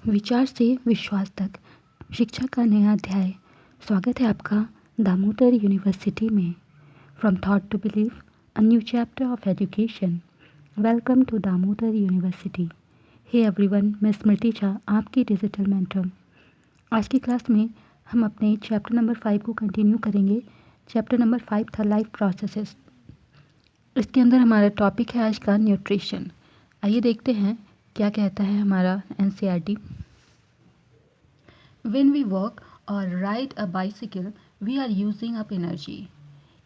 विचार से विश्वास तक शिक्षा का नया अध्याय। स्वागत है आपका दामोदर यूनिवर्सिटी में। From thought to believe, a new chapter of education. Welcome to Damodar university. Hey everyone, मैं स्मृति झा, आपकी डिजिटल मेंटर। आज की क्लास में हम अपने चैप्टर नंबर 5 को कंटिन्यू करेंगे। चैप्टर नंबर 5 था लाइफ प्रोसेसेस। इसके अंदर हमारा टॉपिक है आज का न्यूट्रिशन। आइए देखते हैं क्या कहता है हमारा NCERT. When we walk or ride a bicycle, we are using up energy.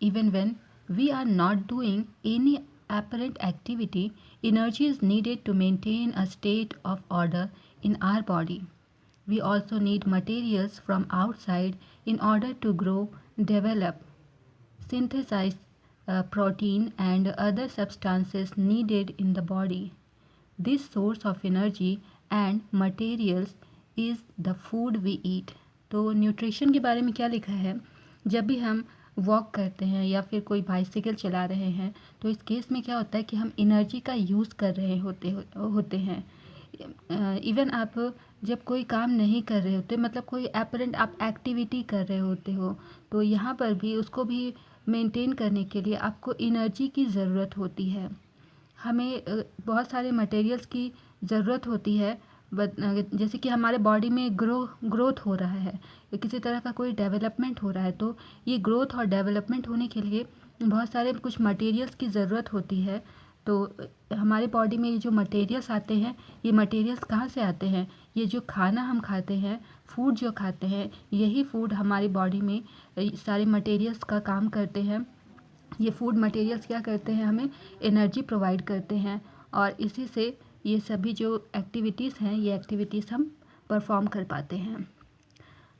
Even when we are not doing any apparent activity, energy is needed to maintain a state of order in our body. We also need materials from outside in order to grow, develop, synthesize protein and other substances needed in the body. This source of energy and materials is the food we eat. तो nutrition के बारे में क्या लिखा है, जब भी हम वॉक करते हैं या फिर कोई बाइसिकल चला रहे हैं तो इस केस में क्या होता है कि हम एनर्जी का यूज़ कर रहे होते हैं। इवन आप जब कोई काम नहीं कर रहे होते, मतलब कोई एपरेंट आप एक्टिविटी कर रहे होते हो, तो यहाँ पर भी उसको भी मेंटेन करने के लिए आपको एनर्जी की ज़रूरत होती है। हमें बहुत सारे मटेरियल्स की ज़रूरत होती है। जैसे कि हमारे बॉडी में ग्रोथ हो रहा है या किसी तरह का कोई डेवलपमेंट हो रहा है, तो ये ग्रोथ और डेवलपमेंट होने के लिए बहुत सारे कुछ मटेरियल्स की ज़रूरत होती है। तो हमारे बॉडी में ये जो मटेरियल्स आते हैं, ये मटेरियल्स कहाँ से आते हैं? ये जो खाना हम खाते हैं, फूड जो खाते हैं, यही फूड हमारी बॉडी में सारे मटेरियल्स का काम करते हैं। ये फूड मटेरियल्स क्या करते हैं, हमें एनर्जी प्रोवाइड करते हैं और इसी से ये सभी जो एक्टिविटीज़ हैं, ये एक्टिविटीज़ हम परफॉर्म कर पाते हैं।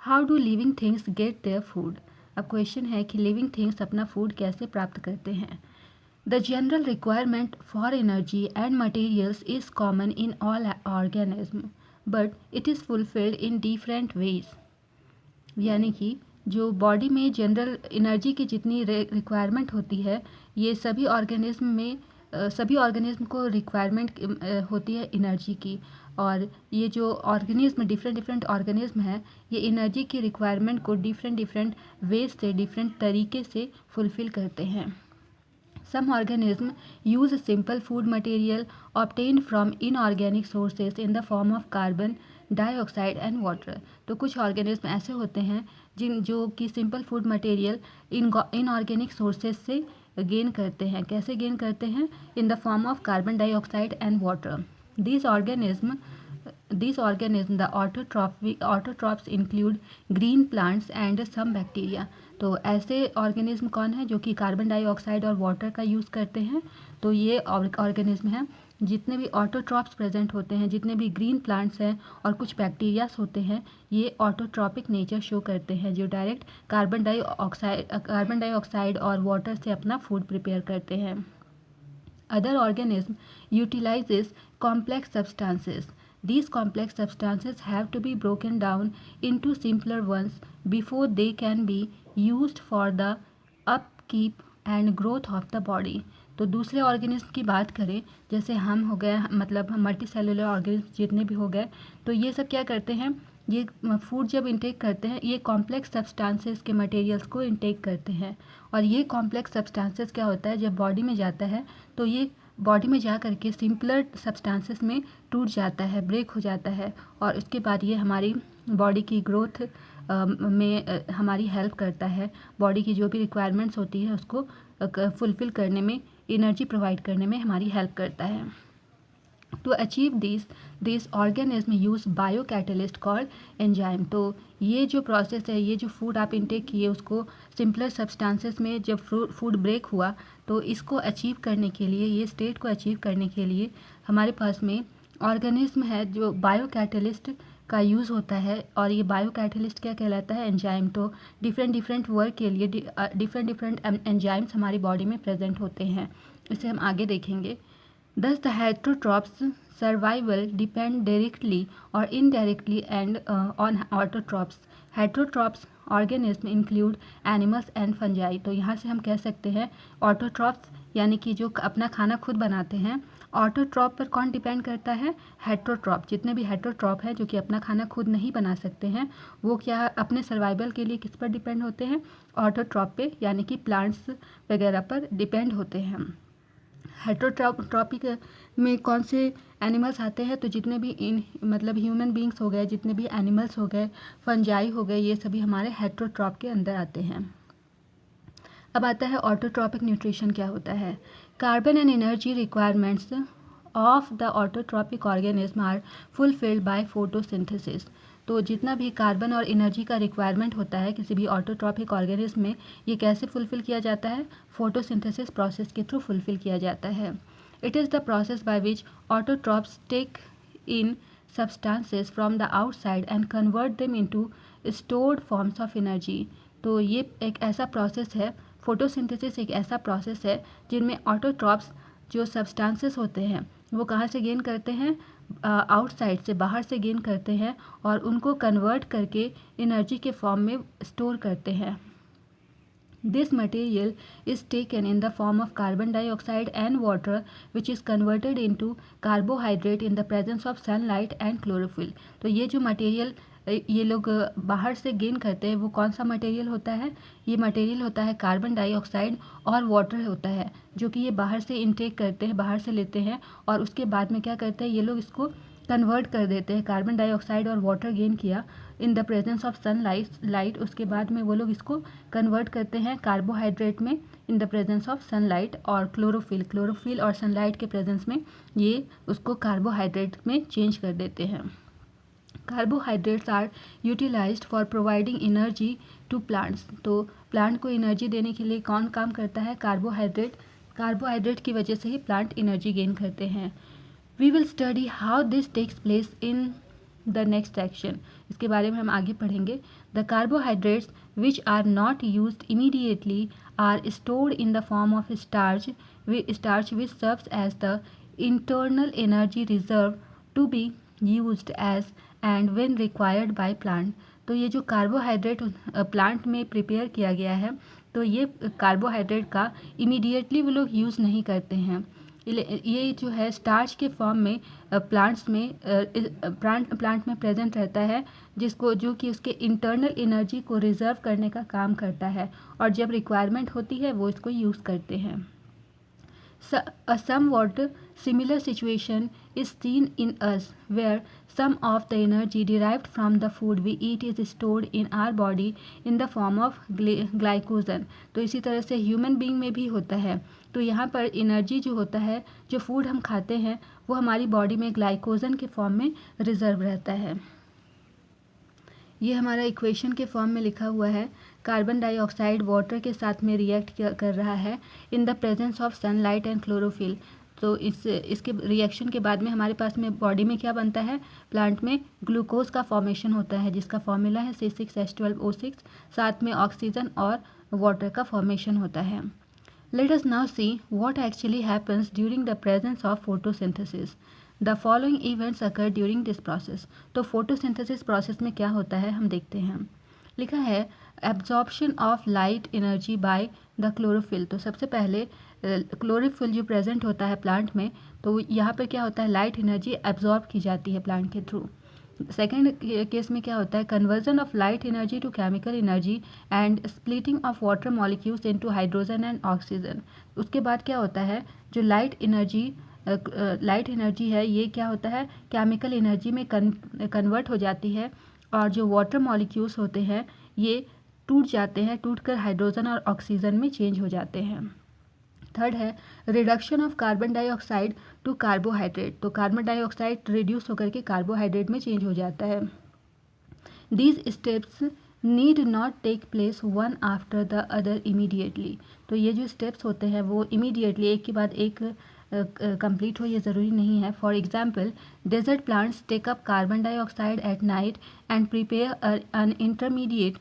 How do living things get their food? अब क्वेश्चन है कि लिविंग थिंग्स अपना फूड कैसे प्राप्त करते हैं। The general requirement for energy and materials is common in all organism, but it is fulfilled in different ways. यानी कि जो बॉडी में जनरल एनर्जी की जितनी रिक्वायरमेंट होती है, ये सभी ऑर्गेनिज्म को रिक्वायरमेंट होती है एनर्जी की। और ये जो ऑर्गेनिज्म डिफरेंट ऑर्गेनिज्म है, ये एनर्जी की रिक्वायरमेंट को डिफरेंट वेज से, डिफरेंट तरीके से फुलफ़िल करते हैं। Some organisms use simple food material obtained from inorganic sources in the form of carbon dioxide and water. तो कुछ ऑर्गेनिज्म ऐसे होते हैं जो कि simple food material inorganic sources से गेन करते हैं। कैसे गेन करते हैं? इन the form of carbon dioxide and water. These organisms, the autotrophs include green plants and some bacteria. तो ऐसे ऑर्गेनिज्म कौन है जो कि कार्बन डाइऑक्साइड और वाटर का यूज़ करते हैं? तो ये ऑर्गेनिज्म हैं। जितने भी ऑटोट्रॉप्स प्रेजेंट होते हैं, जितने भी ग्रीन प्लांट्स हैं और कुछ बैक्टीरियाज होते हैं, ये ऑटोट्रॉपिक नेचर शो करते हैं, जो डायरेक्ट कार्बन डाइऑक्साइड और वाटर से अपना फूड प्रिपेयर करते हैं। Other organism utilizes complex substances. These complex substances have to be broken down into simpler ones before they can be used for the upkeep and growth of the body. तो दूसरे organism की बात करें, जैसे हम हो गए, मतलब मल्टी सेलुलर ऑर्गेनिज्म जितने भी हो गए, तो ये सब क्या करते हैं, ये फूड जब इंटेक करते हैं, ये कॉम्प्लेक्स सब्सटेंसेस के मटेरियल्स को इंटेक करते हैं। और ये कॉम्प्लेक्स सब्सटेंसेस क्या होता है, जब बॉडी में जाता है तो ये बॉडी में जा कर के सिंपलर सब्सटेंसेस में टूट जाता है, ब्रेक हो जाता है, और उसके बाद ये हमारी बॉडी की ग्रोथ में हमारी हेल्प करता है। बॉडी की जो भी रिक्वायरमेंट्स होती है उसको फुलफ़िल करने में, एनर्जी प्रोवाइड करने में हमारी हेल्प करता है। To achieve this organism use biocatalyst called enzyme. तो ये जो प्रोसेस है, ये जो फूड आप इंटेक किए उसको सिंपलर सब्सटेंसेस में जब फूड ब्रेक हुआ, तो इसको अचीव करने के लिए, ये स्टेट को अचीव करने के लिए हमारे पास में ऑर्गेनिज्म है जो बायो कैटलिस्ट का यूज़ होता है। और ये बायो कैटलिस्ट क्या कहलाता है? एंजाइम। तो डिफरेंट वर्क के लिए डिफरेंट एंजाइम्स हमारी बॉडी में प्रेजेंट होते हैं। इसे हम आगे देखेंगे। Thus, the heterotrophs' survival depend directly or indirectly on autotrophs. Heterotrophs organisms include animals and fungi. तो यहाँ से हम कह सकते हैं ऑटोट्रॉप्स यानी कि जो अपना खाना खुद बनाते हैं, ऑटोट्रॉप पर कौन डिपेंड करता है? हेटरोट्रॉप। जितने भी हेटरोट्रॉप हैं जो कि अपना खाना खुद नहीं बना सकते हैं, वो क्या अपने सर्वाइवल के लिए किस पर डिपेंड होते हैं? ऑटोट्रॉप पे, यानी कि प्लांट्स वगैरह पर डिपेंड होते हैं। हेटरोट्रॉपिक में कौन से एनिमल्स आते हैं? तो जितने भी मतलब ह्यूमन बींग्स हो गए, जितने भी एनिमल्स हो गए, फंजाई हो गए, ये सभी हमारे हेटरोट्रॉप के अंदर आते हैं। अब आता है ऑटोट्रॉपिक न्यूट्रिशन क्या होता है। Carbon and energy requirements of the autotrophic organism are fulfilled by photosynthesis. तो जितना भी कार्बन और एनर्जी का रिक्वायरमेंट होता है किसी भी ऑटोट्रॉपिक ऑर्गेनिज्म में, ये कैसे फुलफिल किया जाता है? फोटोसिंथेसिस प्रोसेस के थ्रू फुलफिल किया जाता है। It is the process by which autotrophs take in substances from the outside and convert them into stored forms of energy। तो ये एक ऐसा प्रोसेस है, फोटोसिंथेसिस एक ऐसा प्रोसेस है जिनमें ऑटोट्रॉप्स जो सब्सटेंसेस होते हैं वो कहाँ से गेन करते हैं? आउटसाइड से, बाहर से गेन करते हैं और उनको कन्वर्ट करके एनर्जी के फॉर्म में स्टोर करते हैं। This material is taken in the form of carbon dioxide and water, which is converted into carbohydrate in the presence of sunlight and chlorophyll। तो ये जो मटेरियल ये लोग बाहर से गेन करते हैं वो कौन सा मटेरियल होता है? ये मटेरियल होता है कार्बन डाइऑक्साइड और वाटर होता है, जो कि ये बाहर से इनटेक करते हैं, बाहर से लेते हैं और उसके बाद में क्या करते हैं? ये लोग इसको कन्वर्ट कर देते हैं। कार्बन डाइऑक्साइड और वाटर गेन किया इन द प्रेजेंस ऑफ सनलाइट, उसके बाद में वो लोग इसको कन्वर्ट करते हैं कार्बोहाइड्रेट में in the presence of sunlight, और क्लोरोफिल और सनलाइट के प्रेजेंस में ये उसको कार्बोहाइड्रेट में चेंज कर देते हैं। Carbohydrates are utilized for providing energy to plants. तो प्लांट को एनर्जी देने के लिए कौन काम करता है? कार्बोहाइड्रेट की वजह से ही प्लांट एनर्जी गेन करते हैं। We will study how this takes place in the next section. इसके बारे में हम आगे पढ़ेंगे। The carbohydrates which are not used immediately are stored in the form of starch which serves as the internal energy reserve to be used as and when required by plant. तो ये जो carbohydrate plant में prepare किया गया है, तो ये carbohydrate का इमीडिएटली वो लोग यूज़ नहीं करते हैं। ये जो है स्टार्च के फॉर्म में प्लांट में प्रेजेंट रहता है, जिसको जो कि उसके इंटरनल एनर्जी को रिजर्व करने का काम करता है, और जब रिक्वायरमेंट होती है वो इसको यूज़ करते हैं। A somewhat similar situation is seen in us, where some of the energy derived from the food we eat is stored in our body in the form of glycogen। तो इसी तरह से ह्यूमन बीइंग में भी होता है। तो यहाँ पर एनर्जी जो होता है, जो फूड हम खाते हैं, वो हमारी बॉडी में ग्लाइकोजन के फॉर्म में रिजर्व रहता है। ये हमारा इक्वेशन के फॉर्म में लिखा हुआ है। कार्बन डाइऑक्साइड वाटर के साथ में रिएक्ट कर रहा है इन the presence of sunlight and chlorophyll. तो इसके रिएक्शन के बाद में हमारे पास में बॉडी में क्या बनता है? प्लांट में ग्लूकोज का फॉर्मेशन होता है, जिसका फॉर्मूला है C6H12O6। साथ में ऑक्सीजन और वाटर का फॉर्मेशन होता है। Let us now see what actually happens during the presence of photosynthesis. The following events occur during this process. तो फोटोसिंथेसिस प्रोसेस में क्या होता है हम देखते हैं। लिखा है absorption of light energy by the chlorophyll. तो सबसे पहले क्लोरोफिल जो प्रेजेंट होता है प्लांट में, तो यहाँ पर क्या होता है? लाइट एनर्जी एब्जॉर्ब की जाती है प्लांट के थ्रू। सेकेंड केस में क्या होता है? Conversion of light energy to chemical energy and splitting of water molecules into hydrogen and oxygen. उसके बाद क्या होता है? जो लाइट एनर्जी है, ये क्या होता है? केमिकल एनर्जी में कन्वर्ट हो जाती है, और जो वाटर मॉलिक्यूल्स होते हैं ये टूट जाते हैं, टूटकर हाइड्रोजन और ऑक्सीजन में चेंज हो जाते हैं। थर्ड है reduction of carbon dioxide to carbohydrate. तो कार्बन डाइऑक्साइड रिड्यूस होकर के कार्बोहाइड्रेट में चेंज हो जाता है। These steps need not take place one after the other immediately. तो ये जो स्टेप्स होते हैं वो इमीडिएटली एक के बाद एक कंप्लीट हो, ये ज़रूरी नहीं है। For example, desert plants take up carbon dioxide at night and prepare an intermediate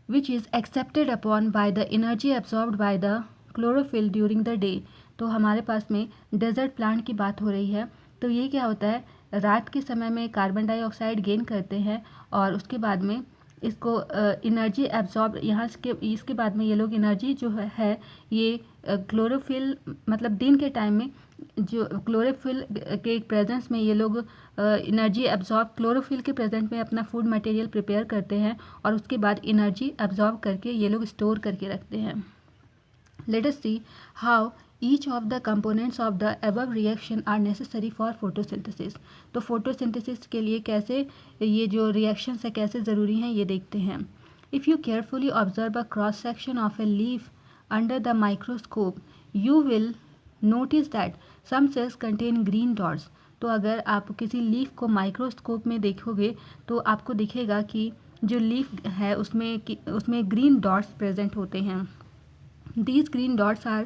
which is accepted upon by the energy absorbed by the chlorophyll during the day। तो हमारे पास में डेजर्ट प्लांट की बात हो रही है। तो ये क्या होता है? रात के समय में कार्बन डाइऑक्साइड गेन करते हैं और उसके बाद में इसको एनर्जी एब्जॉर्ब, यहाँ इसके बाद में ये लोग एनर्जी जो है ये क्लोरोफिल मतलब दिन के टाइम में जो क्लोरोफिल के प्रेजेंस में ये लोग एनर्जी एब्जॉर्ब, क्लोरोफिल के प्रेजेंट में अपना फूड मटेरियल प्रिपेयर करते हैं और उसके बाद एनर्जी एब्जॉर्ब करके ये लोग स्टोर करके रखते हैं. Let us see how each of the components of the above reaction are necessary for photosynthesis. तो photosynthesis के लिए कैसे ये जो reactions है कैसे ज़रूरी हैं ये देखते हैं. If you carefully observe a cross section of a leaf under the microscope, you will notice that some cells contain green dots. तो अगर आप किसी लीफ को माइक्रोस्कोप में देखोगे तो आपको दिखेगा कि जो लीफ है उसमें ग्रीन डॉट्स प्रेजेंट होते हैं. These green dots are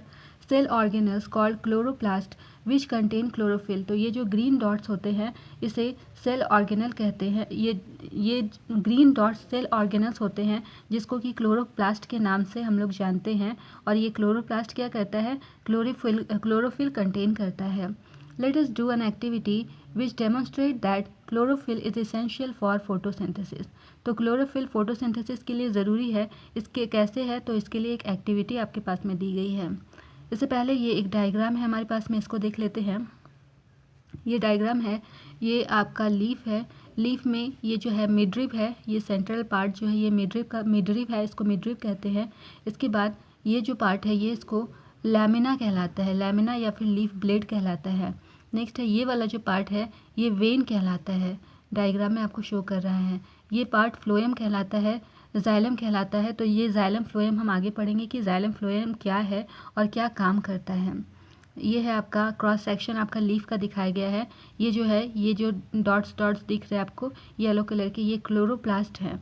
cell organelles called chloroplast which contain chlorophyll. तो ये जो green dots होते हैं इसे cell organelle कहते हैं. ये green dots cell organelles होते हैं जिसको कि chloroplast के नाम से हम लोग जानते हैं. और ये chloroplast क्या करता है, chlorophyll contain करता है. Let us do an activity which demonstrate that chlorophyll is essential for photosynthesis. तो क्लोरोफिल फोटोसिंथेसिस के लिए ज़रूरी है. इसके कैसे है, तो इसके लिए एक एक्टिविटी आपके पास में दी गई है. इससे पहले ये एक डायग्राम है हमारे पास में, इसको देख लेते हैं. ये डायग्राम है, ये आपका लीफ है. लीफ में ये जो है मिडरिब है, ये सेंट्रल पार्ट जो है ये मिडरिब है, इसको मिडरिब कहते हैं. इसके बाद ये जो पार्ट है ये इसको लैमिना कहलाता है, लैमिना या फिर लीफ ब्लेड कहलाता है. नेक्स्ट है ये वाला जो पार्ट है ये वेन कहलाता है, डायग्राम में आपको शो कर रहा है. ये पार्ट फ्लोएम कहलाता है, जाइलम कहलाता है. तो ये जाइलम फ्लोएम हम आगे पढ़ेंगे कि जाइलम फ्लोएम क्या है और क्या काम करता है. ये है आपका क्रॉस सेक्शन आपका लीफ का दिखाया गया है. ये जो है ये जो डॉट्स दिख रहे हैं आपको येलो कलर के, ये क्लोरोप्लास्ट है.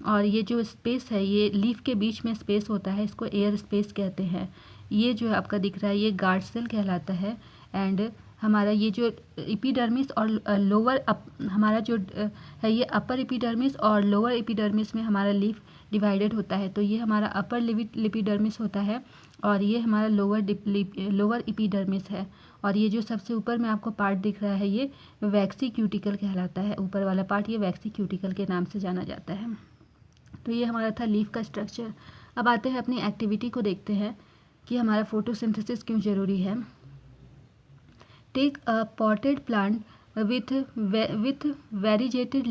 और ये जो स्पेस है ये लीफ के बीच में स्पेस होता है, इसको एयर स्पेस कहते हैं. ये जो आपका दिख रहा है ये गार्ड सेल कहलाता है. एंड हमारा ये जो एपिडर्मिस और लोअर हमारा जो है ये अपर एपिडर्मिस और लोअर एपिडर्मिस में हमारा लीफ डिवाइडेड होता है. तो ये हमारा अपर एपिडर्मिस होता है और ये हमारा लोअर एपिडर्मिस है. और ये जो सबसे ऊपर में आपको पार्ट दिख रहा है ये वैक्सी क्यूटिकल कहलाता है. ऊपर वाला पार्ट ये वैक्सी क्यूटिकल के नाम से जाना जाता है. तो ये हमारा था लीफ का स्ट्रक्चर. अब आते हैं अपनी एक्टिविटी को देखते हैं कि हमारा फोटोसिंथेसिस क्यों ज़रूरी है. Take a potted plant with variegated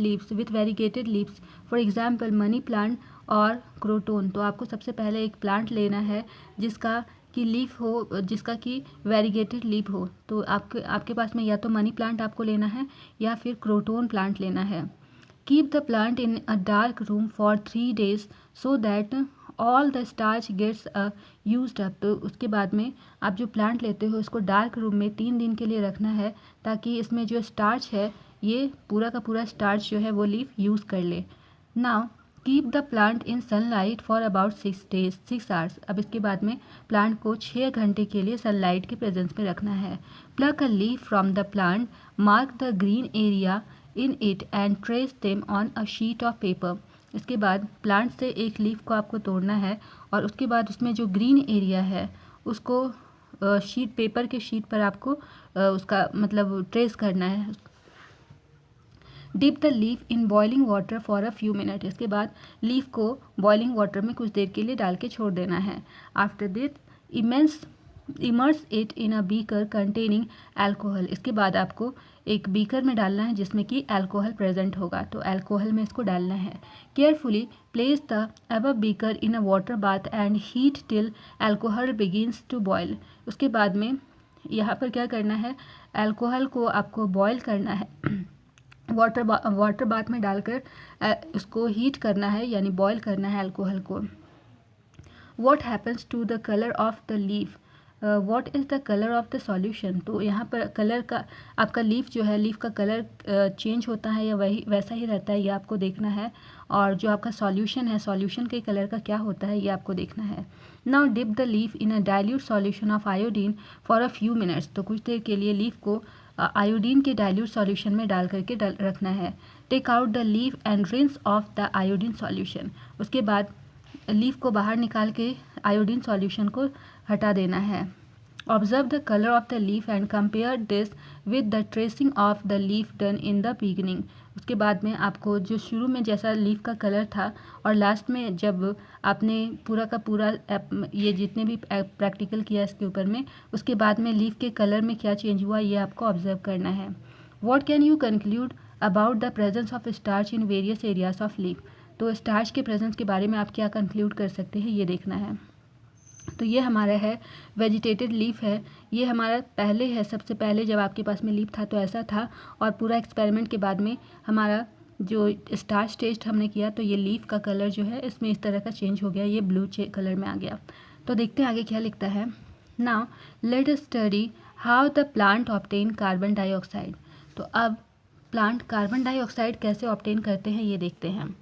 leaves, for example money plant और क्रोटोन. तो आपको सबसे पहले एक प्लांट लेना है जिसका कि लीफ हो, जिसका कि वेरीगेटेड लीफ हो. तो आपके पास में या तो मनी प्लांट आपको लेना है या फिर क्रोटोन प्लांट लेना है. Keep the plant in a dark room for 3 days so that all the starch gets used up. तो उसके बाद में आप जो प्लांट लेते हो इसको डार्क रूम में 3 दिन के लिए रखना है ताकि इसमें जो स्टार्च है ये पूरा का पूरा स्टार्च जो है वो लीफ यूज़ कर ले. Now keep the plant in sunlight for about 6 hours. अब इसके बाद में प्लांट को 6 घंटे के लिए सनलाइट के प्रेजेंस में रखना है. Pluck a leaf from the plant, mark the green area in it and trace them on a sheet of paper. इसके बाद प्लांट से एक लीफ को आपको तोड़ना है और उसके बाद उसमें जो ग्रीन एरिया है उसको पेपर के शीट पर आपको उसका मतलब ट्रेस करना है. Dip the leaf in boiling water for a few minute. इसके बाद लीफ को बॉइलिंग वाटर में कुछ देर के लिए डाल के छोड़ देना है. After this immerse it in a beaker containing alcohol. इसके बाद आपको एक बीकर में डालना है जिसमें कि अल्कोहल प्रेजेंट होगा. तो अल्कोहल में इसको डालना है. Carefully place the above beaker in a water bath and heat till alcohol begins to boil. उसके बाद में यहाँ पर क्या करना है, अल्कोहल को आपको बॉयल करना है. वाटर बाथ में डालकर उसको हीट करना है यानी बॉयल करना है अल्कोहल को. What happens to the colour of the leaf, what is the colour of the solution. तो यहाँ पर कलर का आपका लीफ जो है लीफ का कलर चेंज होता है या वैसा ही रहता है ये आपको देखना है. और जो आपका सॉल्यूशन है सॉल्यूशन के कलर का क्या होता है ये आपको देखना है. Now dip the leaf in a dilute solution of iodine for a few minutes. तो कुछ देर के लिए लीफ को आयोडीन के डाइल्यूट सॉल्यूशन में डाल करके रखना है. Take out the leaf and rinse off the iodine solution. उसके बाद लीफ को बाहर निकाल के आयोडीन सॉल्यूशन को हटा देना है. Observe the color of the leaf and compare this with the tracing of the leaf done in the beginning. उसके बाद में आपको जो शुरू में जैसा लीफ का कलर था और लास्ट में जब आपने पूरा का पूरा ये जितने भी प्रैक्टिकल किया इसके ऊपर में, उसके बाद में लीफ के कलर में क्या चेंज हुआ ये आपको ऑब्जर्व करना है. What can you conclude about the presence of starch in various areas of leaf? तो स्टार्च के प्रेजेंस के बारे में आप क्या कंक्लूड कर सकते हैं ये देखना है. तो ये हमारा है वेजिटेटेड लीफ है. ये हमारा पहले है, सबसे पहले जब आपके पास में लीफ था तो ऐसा था, और पूरा एक्सपेरिमेंट के बाद में हमारा जो स्टार्च टेस्ट हमने किया तो ये लीफ का कलर जो है इसमें इस तरह का चेंज हो गया, ये ब्लू कलर में आ गया. तो देखते हैं आगे क्या लिखता है. Now let us study how the plant obtain carbon dioxide. तो अब प्लांट कार्बन डाइऑक्साइड कैसे ऑब्टेन करते हैं ये देखते हैं.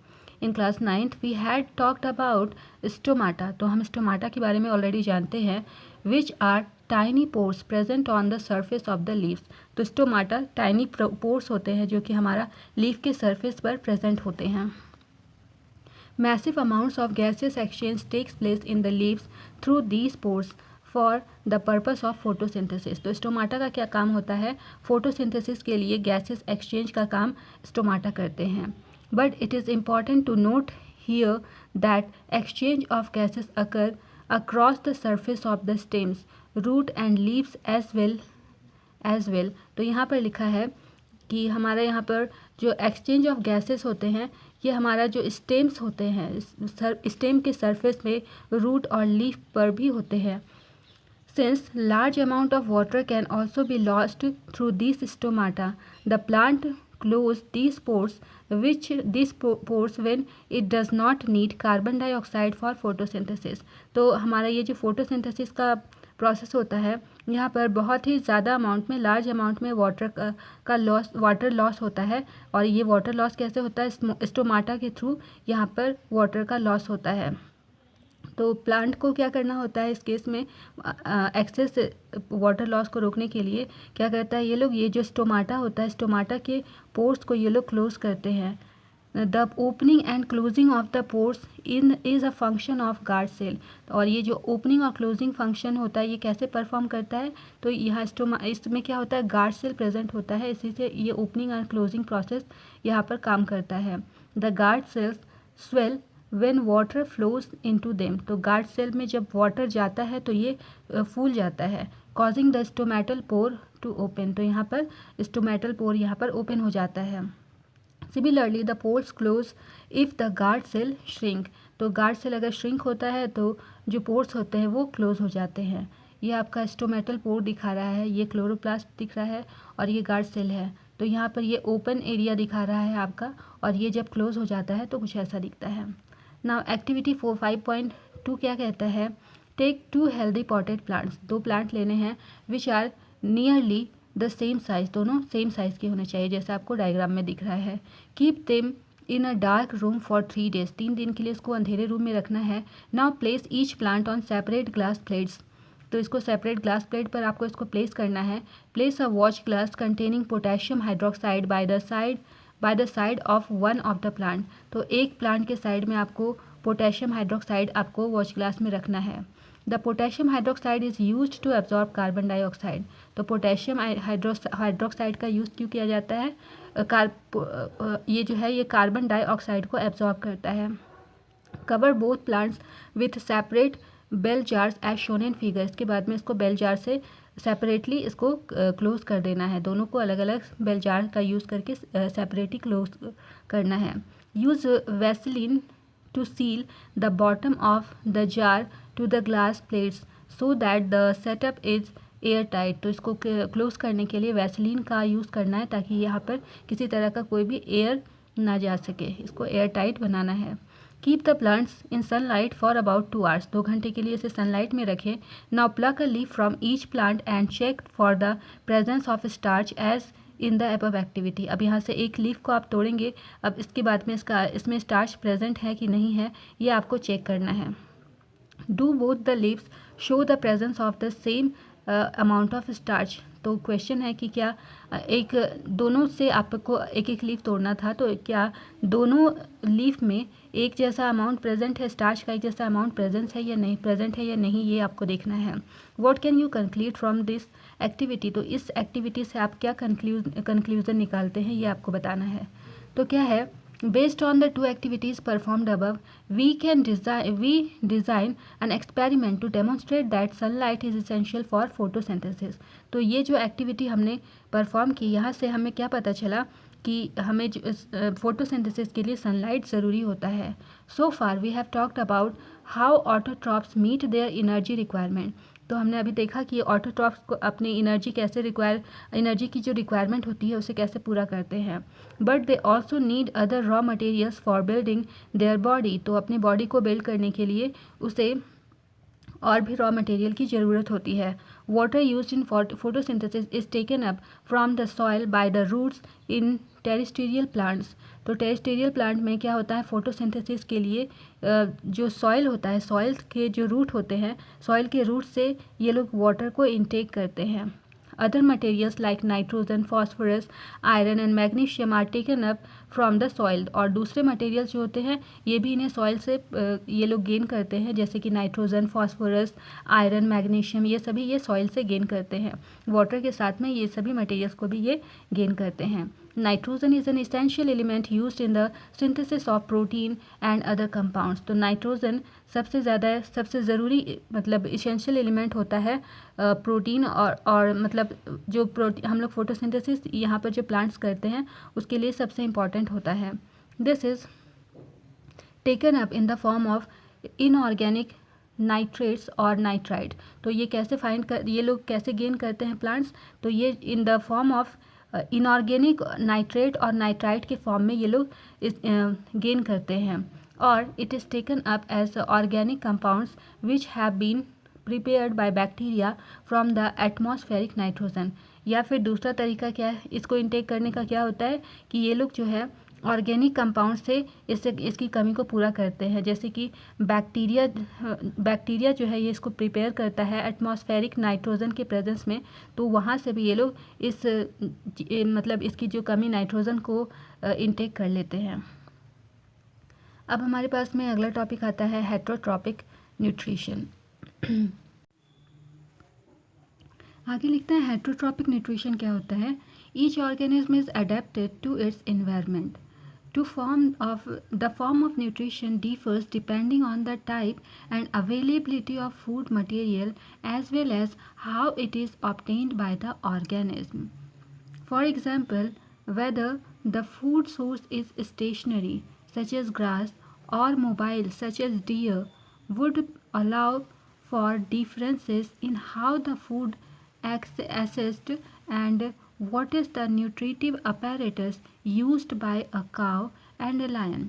In class 9th we had talked about stomata. तो हम स्टोमाटा के बारे में ऑलरेडी जानते हैं. Which are tiny pores present on the surface of the leaves. तो स्टोमाटा टाइनी पोर्स होते हैं जो कि हमारा लीफ के सरफेस पर प्रेजेंट होते हैं. Massive amounts of gases exchange takes place in the leaves through these pores for the purpose of photosynthesis. तो स्टोमाटा का क्या काम होता है, फोटोसिंथेसिस के लिए गैसेस एक्सचेंज का काम स्टोमाटा करते हैं. But it is important to note here that exchange of gases occur across the surface of the stems, root and leaves as well. तो यहाँ पर लिखा है कि हमारा यहाँ पर जो एक्सचेंज ऑफ गैसेस होते हैं ये हमारा जो स्टेम्स होते हैं, स्टेम के सरफेस में रूट और लीफ पर भी होते हैं. Since large amount of water can also be lost through these stomata, the plant close these pores when it does not need carbon dioxide for photosynthesis. तो हमारा ये जो फोटोसिंथेसिस का प्रोसेस होता है यहाँ पर बहुत ही ज़्यादा अमाउंट में, लार्ज अमाउंट में वाटर लॉस होता है. और ये वाटर लॉस कैसे होता है, स्टोमाटा के थ्रू यहाँ पर वाटर का लॉस होता है. तो प्लांट को क्या करना होता है इस केस में, एक्सेस वाटर लॉस को रोकने के लिए क्या करता है ये लोग, ये जो स्टोमाटा होता है स्टोमाटा के पोर्स को ये लोग क्लोज करते हैं. The opening and closing of the pores is a function of guard cell. और ये जो ओपनिंग और क्लोजिंग फंक्शन होता है ये कैसे परफॉर्म करता है, तो यहाँ इसमें क्या होता है, गार्ड सेल प्रेजेंट होता है, इसी से ये ओपनिंग और क्लोजिंग प्रोसेस यहाँ पर काम करता है. The guard cells swell when water flows into them. तो गार्ड सेल में जब वाटर जाता है तो ये फूल जाता है, causing the stomatal pore to open. तो यहाँ पर stomatal pore यहाँ पर ओपन हो जाता है. Similarly the pores close if the guard cell shrink. तो गार्ड सेल अगर श्रिंक होता है तो जो पोर्स होते हैं वो क्लोज हो जाते हैं. ये आपका स्टोमेटल पोर दिखा रहा है, ये क्लोरोप्लास्ट दिख रहा है और ये गार्ड सेल है. तो यहाँ पर ये ओपन एरिया दिखा रहा है आपका, और ये जब क्लोज हो जाता है तो कुछ ऐसा दिखता है. नाउ एक्टिविटी 5.2 क्या कहता है, take 2 healthy potted plants. 2 plant लेने हैं which are nearly the same size, दोनों सेम साइज़ के होने चाहिए जैसा आपको डायग्राम में दिख रहा है. Keep them in a dark room for 3 days. 3 दिन के लिए इसको अंधेरे रूम में रखना है. Now place each plant on separate glass plates. तो इसको सेपरेट ग्लास प्लेट पर आपको इसको प्लेस करना है. Place a watch glass containing potassium hydroxide by the side of one of the plant. तो एक प्लांट के साइड में आपको पोटेशियम हाइड्रोक्साइड आपको वॉच ग्लास में रखना है. The potassium hydroxide is used to absorb carbon dioxide. तो पोटेशियम हाइड्रोक्साइड का यूज़ क्यों किया जाता है, ये जो है ये कार्बन डाइऑक्साइड को एब्जॉर्ब करता है. Cover both plants with separate bell jars as shown in figure. इसके बाद में इसको बेल जार से सेपरेटली इसको क्लोज कर देना है. दोनों को अलग अलग बेल जार का यूज़ करके सेपरेटली क्लोज करना है. Use vaseline to seal the bottom of the jar to the glass plates so that the setup is airtight. तो इसको क्लोज करने के लिए वैसलीन का यूज़ करना है ताकि यहाँ पर किसी तरह का कोई भी एयर ना जा सके. इसको एयर टाइट बनाना है. Keep the plants in sunlight for about 2 hours. 2 घंटे के लिए इसे सनलाइट में रखें. Now pluck a leaf from each plant and check for the presence of starch as in the above activity. अब यहाँ से एक लीफ को आप तोड़ेंगे. अब इसके बाद में इसमें स्टार्च प्रेजेंट है कि नहीं है ये आपको चेक करना है. Do both the leaves show the presence of the same amount of starch. तो क्वेश्चन है कि क्या एक दोनों से आपको एक एक लीफ तोड़ना था, तो क्या दोनों लीफ में एक जैसा अमाउंट प्रेजेंट है, स्टार्च का एक जैसा अमाउंट प्रेजेंट है या नहीं, ये आपको देखना है। What can you conclude from this activity, तो इस एक्टिविटी से आप क्या कंक्लूजन निकालते हैं, ये आपको बताना है। तो क्या है, based on the two activities performed above, we design an experiment to demonstrate that sunlight is essential for photosynthesis। तो ये जो एक्टिविटी हमने परफॉर्म की, यहाँ से हमें क्या पता चला कि हमें फोटोसिंथेसिस के लिए सनलाइट ज़रूरी होता है। So far we have talked about how autotrophs meet their energy requirement. तो हमने अभी देखा कि ऑटोट्रॉप्स को अपनी एनर्जी की जो रिक्वायरमेंट होती है उसे कैसे पूरा करते हैं। But they also need other raw materials for building their body. तो अपनी बॉडी को बिल्ड करने के लिए उसे और भी रॉ मटेरियल की ज़रूरत होती है। Water used in photosynthesis is taken up from the soil by the roots in terrestrial plants. तो टेरेस्टेरियल प्लांट में क्या होता है, फोटोसिंथेसिस के लिए जो सॉइल होता है, सॉइल के जो रूट होते हैं, सॉइल के रूट से ये लोग वाटर को इनटेक करते हैं। Other materials like nitrogen, phosphorus, iron and magnesium are taken up from the soil। और दूसरे मटेरियल्स जो होते हैं ये भी इन्हें सॉइल से ये लोग गेन करते हैं, जैसे कि नाइट्रोजन, फॉस्फोरस, आयरन, मैग्नीशियम, ये सभी ये सॉइल से गेन करते हैं। वाटर के साथ में ये सभी मटेरियल्स को भी ये गेन करते हैं। Nitrogen is an essential element used in the synthesis of protein and other compounds. तो नाइट्रोजन सबसे ज़रूरी मतलब इसेंशियल एलिमेंट होता है प्रोटीन और मतलब जो प्रोटीन हम लोग फोटोसिंथेसिस यहाँ पर जो प्लांट्स करते हैं उसके लिए सबसे इम्पॉर्टेंट होता है। This is taken up in the form of inorganic nitrates और नाइट्राइट। तो ये ये लोग कैसे गेन करते हैं प्लांट्स, तो ये in the form of inorganic nitrate और नाइट्राइट के फॉर्म में ये लोग गेन करते हैं। और it is taken up as organic compounds which have been prepared by bacteria from the atmospheric nitrogen. या फिर दूसरा तरीका क्या है इसको इनटेक करने का, क्या होता है कि ये लोग जो है ऑर्गेनिक कंपाउंड से इसकी कमी को पूरा करते हैं। जैसे कि बैक्टीरिया जो है ये इसको प्रिपेयर करता है एटमॉस्फेरिक नाइट्रोजन के प्रेजेंस में, तो वहाँ से भी ये लोग मतलब इसकी जो कमी नाइट्रोजन को इनटेक कर लेते हैं। अब हमारे पास में अगला टॉपिक आता है हेट्रोट्रॉपिक न्यूट्रिशन। आगे लिखते हैं हेट्रोट्रॉपिक न्यूट्रिशन क्या होता है। Each organism is adapted to its environment. The form of nutrition differs depending on the type and availability of food material as well as how it is obtained by the organism. For example, whether the food source is stationary such as grass or mobile such as deer would allow for differences in how the food assessed and what is the nutritive apparatus used by a cow and a lion।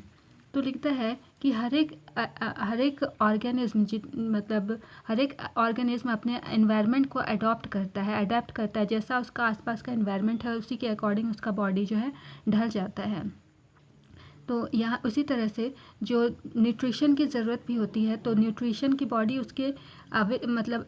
तो लिखता है कि हर एक organism मतलब हर एक organism अपने environment को adopt करता है, जैसा उसका आसपास का एनवायरनमेंट है उसी के अकॉर्डिंग उसका बॉडी जो है ढल जाता है। तो यहाँ उसी तरह से जो न्यूट्रिशन की ज़रूरत भी होती है, तो न्यूट्रिशन की बॉडी उसके मतलब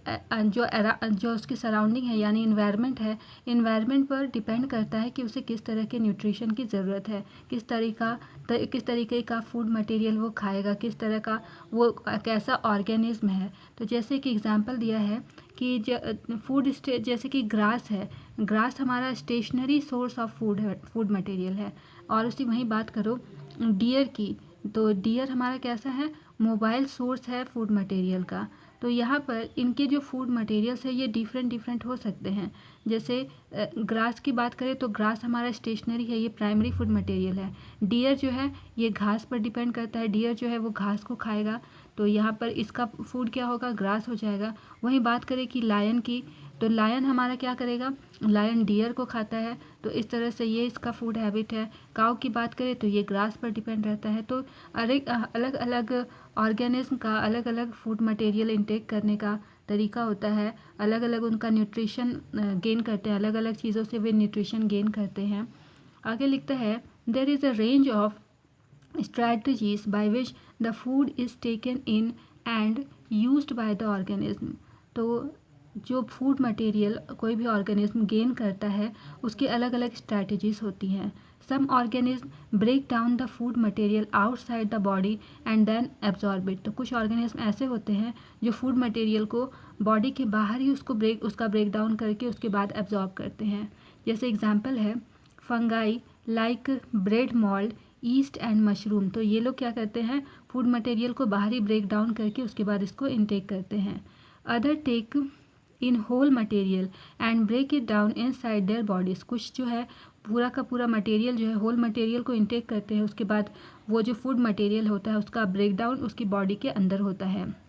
जो उसकी सराउंडिंग है यानी इन्वायरमेंट है, इन्वायरमेंट पर डिपेंड करता है कि उसे किस तरह के न्यूट्रिशन की ज़रूरत है, किस तरीके का फूड मटेरियल वो खाएगा, किस तरह का वो कैसा ऑर्गेनिज्म है। तो जैसे कि एग्जांपल दिया है कि जैसे कि ग्रास है, ग्रास हमारा stationary source of food material है। और उसी वहीं बात करो डियर की, तो डियर हमारा कैसा है, मोबाइल सोर्स है फूड मटेरियल का। तो यहाँ पर इनके जो फूड मटेरियल्स है ये डिफरेंट हो सकते हैं। जैसे ग्रास की बात करें तो ग्रास हमारा स्टेशनरी है, ये प्राइमरी फूड मटेरियल है। डियर जो है ये घास पर डिपेंड करता है, डियर जो है वो घास को खाएगा, तो यहाँ पर इसका फूड क्या होगा, ग्रास हो जाएगा। वहीं बात करें कि लायन की, तो लायन हमारा क्या करेगा, लायन डियर को खाता है, तो इस तरह से ये इसका फूड हैबिट है। काऊ की बात करें तो ये ग्रास पर डिपेंड रहता है। तो अलग अलग ऑर्गेनिज्म का अलग अलग फूड मटेरियल इंटेक करने का तरीका होता है, अलग अलग उनका न्यूट्रिशन गेन करते हैं, अलग अलग चीज़ों से वे न्यूट्रिशन गेन करते हैं। आगे लिखता है there is a range of strategies by which the food is taken in and used by the organism। तो जो फूड मटेरियल कोई भी ऑर्गेनिज्म गेन करता है उसकी अलग अलग स्ट्रैटेजीज होती हैं. Some organism break down the food material outside the body and then absorb it. तो कुछ ऑर्गेनिज्म ऐसे होते हैं जो फूड मटेरियल को बॉडी के बाहर ही उसका ब्रेक डाउन करके उसके बाद एब्जॉर्ब करते हैं. जैसे एग्जाम्पल है fungi like bread mould, east and mushroom. तो ये लोग क्या करते हैं, फूड मटेरियल को बाहर ही ब्रेक डाउन करके उसके बाद इसको इनटेक करते हैं. Other take in whole material and break it down inside their bodies. कुछ जो है पूरा का पूरा मटेरियल जो है होल मटेरियल को इनटेक करते हैं, उसके बाद वो जो फूड मटेरियल होता है उसका ब्रेक डाउन उसकी बॉडी के अंदर होता है.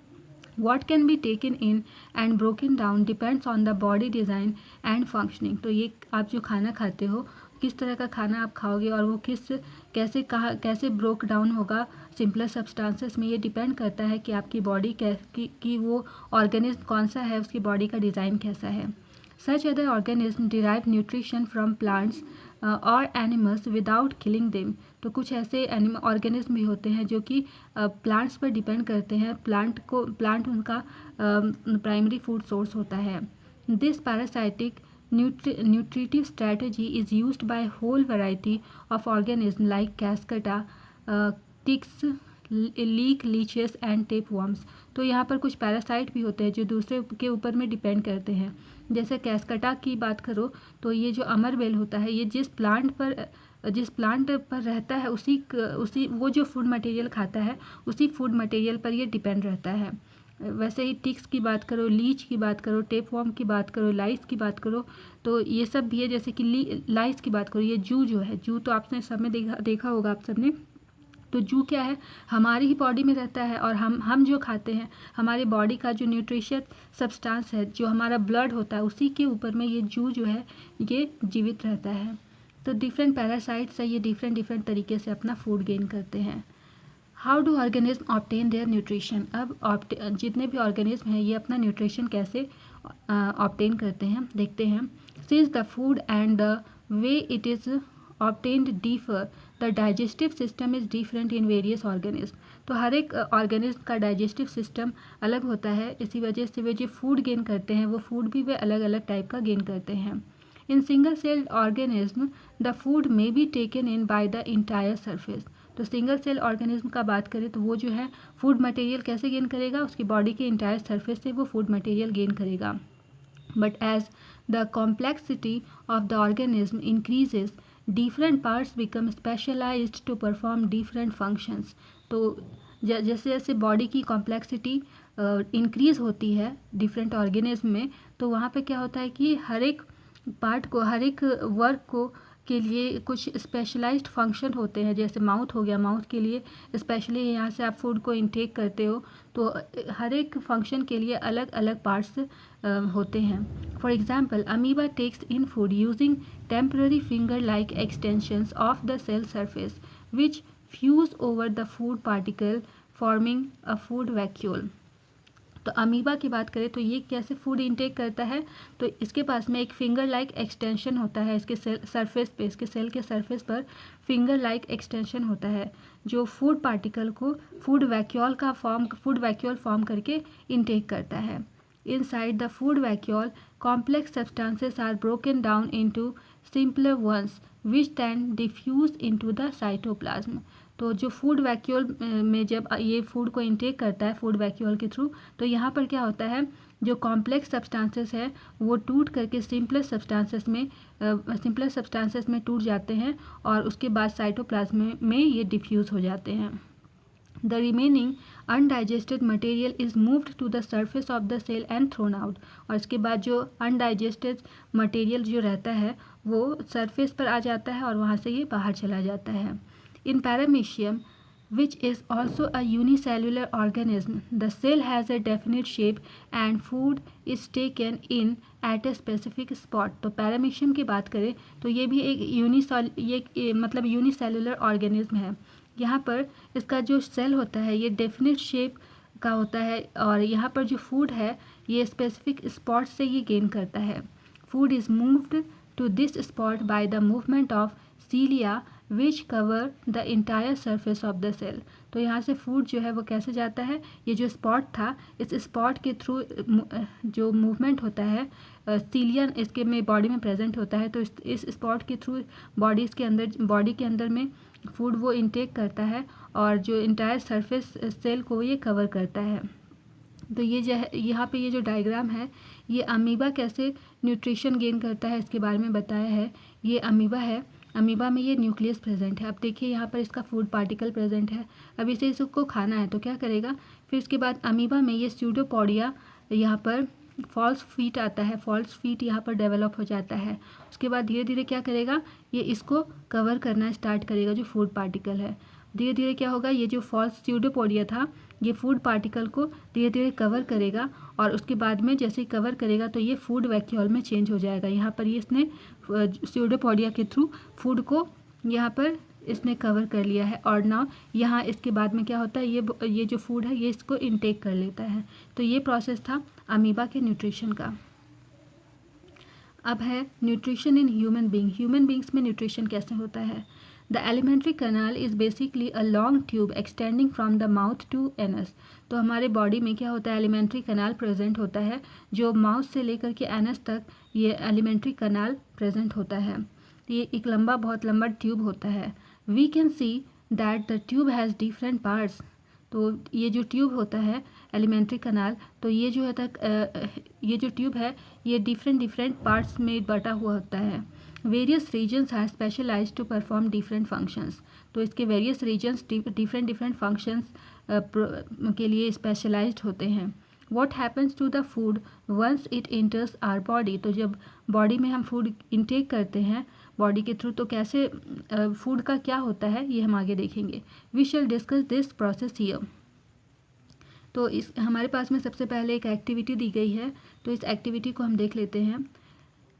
What can be taken in and broken down depends on the body design and functioning. तो ये आप जो खाना खाते हो किस तरह का खाना आप खाओगे और वो कैसे ब्रोक डाउन होगा सिंपलर सब्सटेंसेस में, ये डिपेंड करता है कि आपकी बॉडी की वो ऑर्गेनिज्म कौन सा है, उसकी बॉडी का डिज़ाइन कैसा है. Such other organisms derive nutrition from plants or animals without killing them. तो कुछ ऐसे ऑर्गेनिज्म भी होते हैं जो कि प्लांट्स पर डिपेंड करते हैं, प्लांट उनका प्राइमरी फूड सोर्स होता है. This parasitic nutritive strategy is used by whole variety of organisms like cascata, ticks, leek, leeches and tapeworms. तो यहाँ पर कुछ पैरासाइट भी होते हैं जो दूसरे के ऊपर में डिपेंड करते हैं. जैसे कैस्कटा की बात करो तो ये जो अमरबेल होता है ये जिस प्लांट पर रहता है उसी वो जो फूड मटेरियल खाता है उसी फूड मटेरियल पर ये डिपेंड रहता है. वैसे ही टिक्स की बात करो, लीच की बात करो, टेपवॉर्म की बात करो, लाइस की बात करो तो ये सब भी है. जैसे कि लाइस की बात करो, ये जू जो है, जू तो आपने सब में देखा होगा आप सबने. तो जू क्या है, हमारी ही बॉडी में रहता है और हम जो खाते हैं हमारी बॉडी का जो न्यूट्रिशियस सब्सटेंस है, जो हमारा ब्लड होता है, उसी के ऊपर में ये जू जो है ये जीवित रहता है. तो डिफरेंट पैरासाइट्स है, ये डिफरेंट तरीके से अपना फूड गेन करते हैं. How do organism obtain their nutrition. अब जितने भी ऑर्गेनिज्म हैं ये अपना न्यूट्रिशन कैसे ऑब्टेन करते हैं देखते हैं. Since the food and the way it is obtained differ, the digestive system is different in various organism. तो हर एक ऑर्गेनिज्म का डाइजेस्टिव सिस्टम अलग होता है, इसी वजह से वे जो फूड गेन करते हैं वो फूड भी वे अलग अलग टाइप का गेन करते हैं. In single celled organism the food may be taken in by the entire surface. तो सिंगल सेल ऑर्गेनिज्म का बात करें तो वो जो है फूड मटेरियल कैसे गेन करेगा, उसकी बॉडी के इंटायर सरफेस से वो फूड मटेरियल गेन करेगा. But as the complexity of the organism increases, different parts become specialised to perform different functions. तो जैसे जैसे बॉडी की कॉम्प्लेक्सिटी इंक्रीज़ होती है डिफरेंट ऑर्गेनिज्म में, तो वहाँ पे क्या होता है कि हर एक पार्ट को, हर एक वर्क को के लिए कुछ स्पेशलाइज्ड फंक्शन होते हैं. जैसे माउथ हो गया, माउथ के लिए स्पेशली यहाँ से आप फूड को इनटेक करते हो तो हर एक फंक्शन के लिए अलग अलग पार्ट्स होते हैं. For example amoeba takes in food using temporary finger like extensions of the cell surface which fuse over the food particle forming a food vacuole. तो अमीबा की बात करें तो ये कैसे फूड इनटेक करता है, तो इसके पास में एक फिंगर लाइक एक्सटेंशन होता है, इसके सरफेस पे, इसके सेल के सरफेस पर फिंगर लाइक एक्सटेंशन होता है जो फूड पार्टिकल को फूड वैक्यूल फॉर्म करके इनटेक करता है. Inside the food vacuole complex substances are broken down into simpler ones which then diffuse into the cytoplasm. तो जो फूड वैक्यूल में जब ये फूड को इनटेक करता है फूड वैक्यूल के थ्रू, तो यहाँ पर क्या होता है, जो कॉम्प्लेक्स सब्सटेंसेस है वो टूट करके सिंपलर सब्सटेंसेस में टूट जाते हैं और उसके बाद साइटोप्लाज्म में ये डिफ्यूज़ हो जाते हैं. The remaining undigested material is moved to the surface of the cell and thrown out. और इसके बाद जो अनडाइजेस्टेड मटेरियल जो रहता है वो सरफेस पर आ जाता है और वहाँ से ये बाहर चला जाता है. In Paramecium, which is also a unicellular organism, the cell has a definite shape and food is taken in at a specific spot. तो पैरामीशियम की बात करें तो ये भी एक यूनिसेलुलर ऑर्गेनिज्म है. यहाँ पर इसका जो सेल होता है ये डेफिनेट शेप का होता है और यहाँ पर जो फूड है ये स्पेसिफिक स्पॉट से ये गेन करता है. Food is moved to this spot by the movement of cilia which cover the entire surface of the cell. तो यहाँ से फूड जो है वो कैसे जाता है, ये जो स्पॉट था इस स्पॉट के थ्रू जो मूवमेंट होता है सीलियन इसके में बॉडी में प्रेजेंट होता है, तो इस स्पॉट के थ्रू बॉडी के अंदर में फूड वो इनटेक करता है और जो इंटायर सरफेस सेल को ये कवर करता है। तो ये जो है यहाँ पे ये जो डायग्राम है ये अमीबा कैसे न्यूट्रिशन गेन करता है इसके बारे में बताया है। ये अमीबा है, अमीबा में ये न्यूक्लियस प्रेजेंट है। अब देखिए यहाँ पर इसका फूड पार्टिकल प्रेजेंट है, अब इसे इसको खाना है तो क्या करेगा, फिर इसके बाद अमीबा में ये स्यूडोपोडिया यहाँ पर फॉल्स फीट आता है, फॉल्स फीट यहाँ पर डेवलप हो जाता है। उसके बाद धीरे धीरे क्या करेगा, ये इसको कवर करना स्टार्ट करेगा जो फूड पार्टिकल है। धीरे धीरे क्या होगा, ये जो फॉल्स स्यूडोपोडिया था ये फूड पार्टिकल को धीरे धीरे कवर करेगा और उसके बाद में जैसे ही कवर करेगा तो ये फूड वैक्यूल में चेंज हो जाएगा। यहाँ पर ये इसने स्यूडोपोडिया के थ्रू फूड को यहाँ पर इसने कवर कर लिया है और ना यहाँ इसके बाद में क्या होता है, ये जो फूड है ये इसको इनटेक कर लेता है। तो ये प्रोसेस था अमीबा के न्यूट्रिशन का। अब है nutrition in human being. Human beings में न्यूट्रिशन कैसे होता है। The alimentary canal is basically a long tube extending from the mouth to anus. तो हमारे बॉडी में क्या होता है, एलिमेंट्री कैनाल प्रेजेंट होता है जो माउथ से लेकर के एनस तक ये एलिमेंट्री कैनाल प्रेजेंट होता है। ये एक बहुत लंबा ट्यूब होता है। We can see that the tube has different parts. तो ये जो ट्यूब होता है एलिमेंट्री कैनाल, तो ये जो है ये जो ट्यूब है ये डिफरेंट पार्ट्स में बटा हुआ होता है। Various regions are specialised to perform different functions. तो इसके वेरियस रीजन्स डिफरेंट फंक्शंस के लिए स्पेशलाइज्ड होते हैं। What happens to the food once it enters our body. तो जब बॉडी में हम फूड इंटेक करते हैं बॉडी के थ्रू तो कैसे फूड का क्या होता है ये हम आगे देखेंगे। We shall discuss this process here. तो इस हमारे पास में सबसे पहले एक एक्टिविटी दी गई है, तो इस एक्टिविटी को हम देख लेते हैं।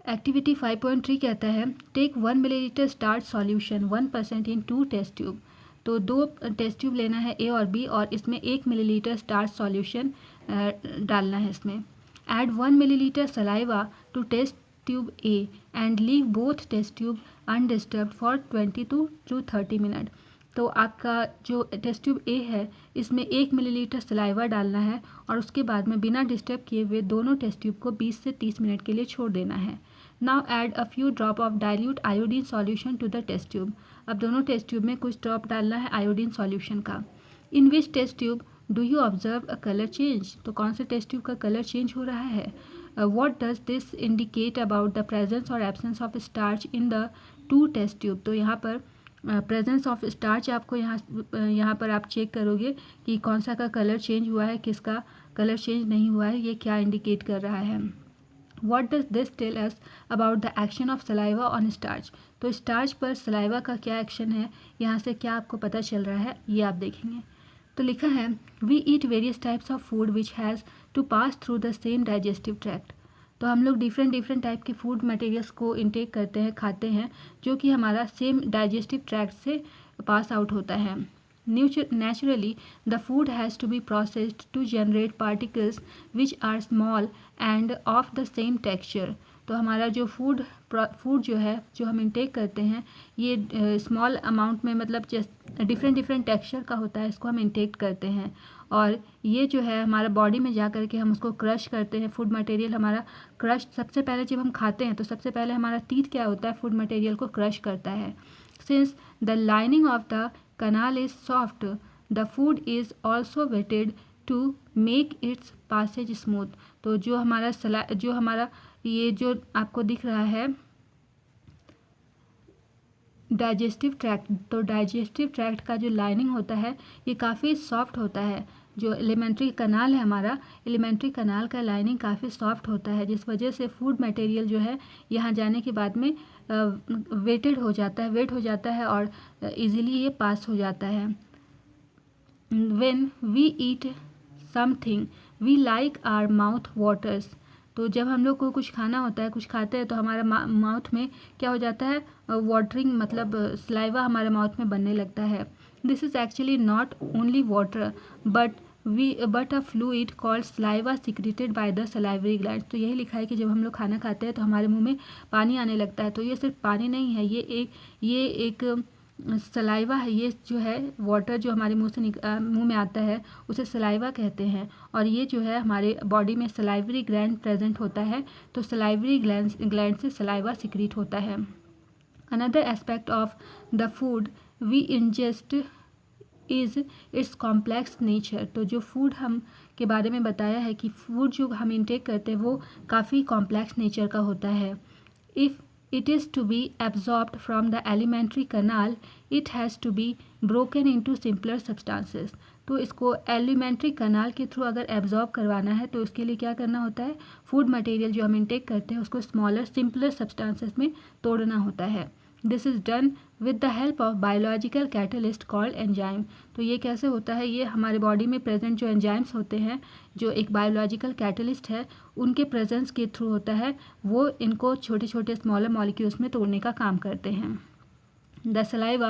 एक्टिविटी 5.3 कहता है टेक 1 मिलीलीटर स्टार्च सॉल्यूशन 1% इन 2 टेस्ट ट्यूब। तो 2 टेस्ट ट्यूब लेना है ए और बी और इसमें 1 मिलीलीटर स्टार्च सॉल्यूशन डालना है इसमें। Add 1 millilitre saliva to test tube A and leave both test tube undisturbed for 20 to 30 minute. तो आपका जो टेस्ट ट्यूब ए है इसमें 1 मिलीलीटर सलाइवा डालना है और उसके बाद में बिना डिस्टर्ब किए हुए दोनों टेस्ट ट्यूब को 20 से 30 मिनट के लिए छोड़ देना है। Now add a few drop of dilute iodine solution to the test tube. अब दोनों टेस्ट ट्यूब में कुछ ड्रॉप डालना है आयोडीन सॉल्यूशन का। In which test tube do you observe a colour change. तो कौन से टेस्ट ट्यूब का कलर चेंज हो रहा है। What does this indicate about the presence और absence of starch in the 2 test tube. तो यहाँ पर प्रेजेंस ऑफ स्टार्च आपको यहाँ पर आप चेक करोगे कि कौन सा का कलर चेंज हुआ है, किसका कलर चेंज नहीं हुआ है, ये क्या इंडिकेट कर रहा है। What does this tell us about the action of saliva on starch। तो स्टार्च पर सलाइवा का क्या एक्शन है, यहाँ से क्या आपको पता चल रहा है ये आप देखेंगे। तो लिखा है we eat various types of food which has to pass through the same digestive tract. तो हम लोग डिफरेंट टाइप के फूड मटेरियल्स को इंटेक करते हैं, खाते हैं, जो कि हमारा सेम डाइजेस्टिव ट्रैक्ट से पास आउट होता है। Naturally, the food has to be processed to generate particles which are small and of the same texture। तो हमारा जो फूड जो है जो हम इंटेक करते हैं ये स्मॉल अमाउंट में मतलब डिफरेंट टेक्सचर का होता है, इसको हम इंटेक करते हैं और ये जो है हमारा बॉडी में जा कर के हम उसको क्रश करते हैं। फूड मटेरियल हमारा क्रश सबसे पहले जब हम खाते हैं तो सबसे पहले हमारा टीथ क्या होता है, फूड मटेरियल को क्रश करता है। Since the lining of the canal is soft, the food is also wetted to make its passage smooth। तो जो हमारा ये जो आपको दिख रहा है डाइजेस्टिव ट्रैक्ट, तो डाइजेस्टिव ट्रैक्ट का जो लाइनिंग होता है ये काफ़ी सॉफ्ट होता है। जो एलिमेंट्री कनाल है हमारा, एलिमेंट्री कनाल का लाइनिंग काफ़ी सॉफ्ट होता है, जिस वजह से फूड मटेरियल जो है यहाँ जाने के बाद में वेट हो जाता है और इजीली ये पास हो जाता है। When we eat something we like our mouth waters. तो जब हम लोग को कुछ खाना होता है, कुछ खाते हैं तो हमारा माउथ में क्या हो जाता है, वाटरिंग मतलब सलाइवा हमारे माउथ में बनने लगता है। This is actually not only water but a fluid called saliva secreted by the salivary gland. तो यही लिखा है कि जब हम लोग खाना खाते हैं तो हमारे मुंह में पानी आने लगता है। तो ये सिर्फ पानी नहीं है, ये एक सलाइवा है, ये जो है वाटर जो हमारे मुंह में आता है उसे सलाइवा कहते हैं। और ये जो है हमारे बॉडी में सलाइवरी ग्लैंड प्रेजेंट होता है, तो सलाइवरी ग्लैंड से सलाइवा सिक्रीट होता है। Another aspect of the food we ingest is its complex nature. तो जो फूड हम के बारे में बताया है कि फूड जो हम इंटेक करते हैं वो काफ़ी कॉम्प्लेक्स नेचर का होता है। If it is to be absorbed from the alimentary canal, it has to be broken into simpler substances। तो इसको एलिमेंट्री कनाल के थ्रू अगर एब्जॉर्ब करवाना है तो उसके लिए क्या करना होता है, फूड मटेरियल जो हम इंटेक करते हैं उसको स्मॉलर सिंपलर सब्सटेंसेस में तोड़ना होता है। This is done with the help of biological catalyst called enzyme. तो ये कैसे होता है, ये हमारे बॉडी में प्रेजेंट जो एंजाइम्स होते हैं, जो एक बायोलॉजिकल कैटलिस्ट है, उनके प्रेजेंस के थ्रू होता है, वो इनको छोटे छोटे स्मॉलर मॉलिक्यूल्स में तोड़ने का काम करते हैं। The saliva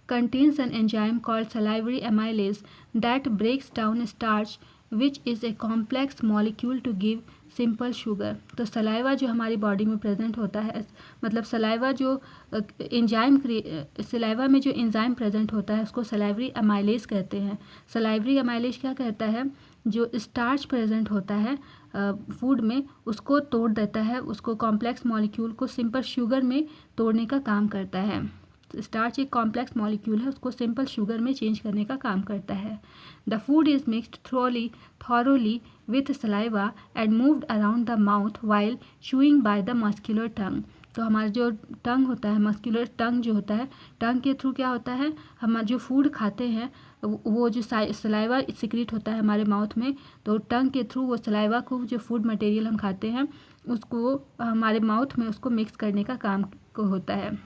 contains an enzyme called salivary amylase that breaks down starch, which is a complex molecule to give simple sugar. तो सलाइवा जो हमारी बॉडी में प्रेजेंट होता है, मतलब सलाइवा जो एंजाइम सलाइवा में जो एंजाइम प्रेजेंट होता है उसको सलाइवरी अमाइलेज कहते हैं। सलाइवरी अमाइलेज क्या करता है, जो स्टार्च प्रेजेंट होता है फूड में उसको तोड़ देता है, उसको कॉम्प्लेक्स मॉलिक्यूल को सिंपल शुगर में तोड़ने का काम करता है। स्टार्च एक कॉम्प्लेक्स मॉलिक्यूल है, उसको सिंपल शुगर में चेंज करने का काम करता है। The food is mixed thoroughly with saliva and moved around the mouth while chewing by the muscular tongue. तो हमारा जो टंग होता है, मस्क्यूलर टंग जो होता है, टंग के थ्रू क्या होता है, हम जो फूड खाते हैं वो जो सलाइवा सिक्रीट होता है हमारे माउथ में, तो टंग के थ्रू वो सलाइवा को, जो फूड मटेरियल हम खाते हैं उसको हमारे माउथ में उसको मिक्स करने का काम को होता है।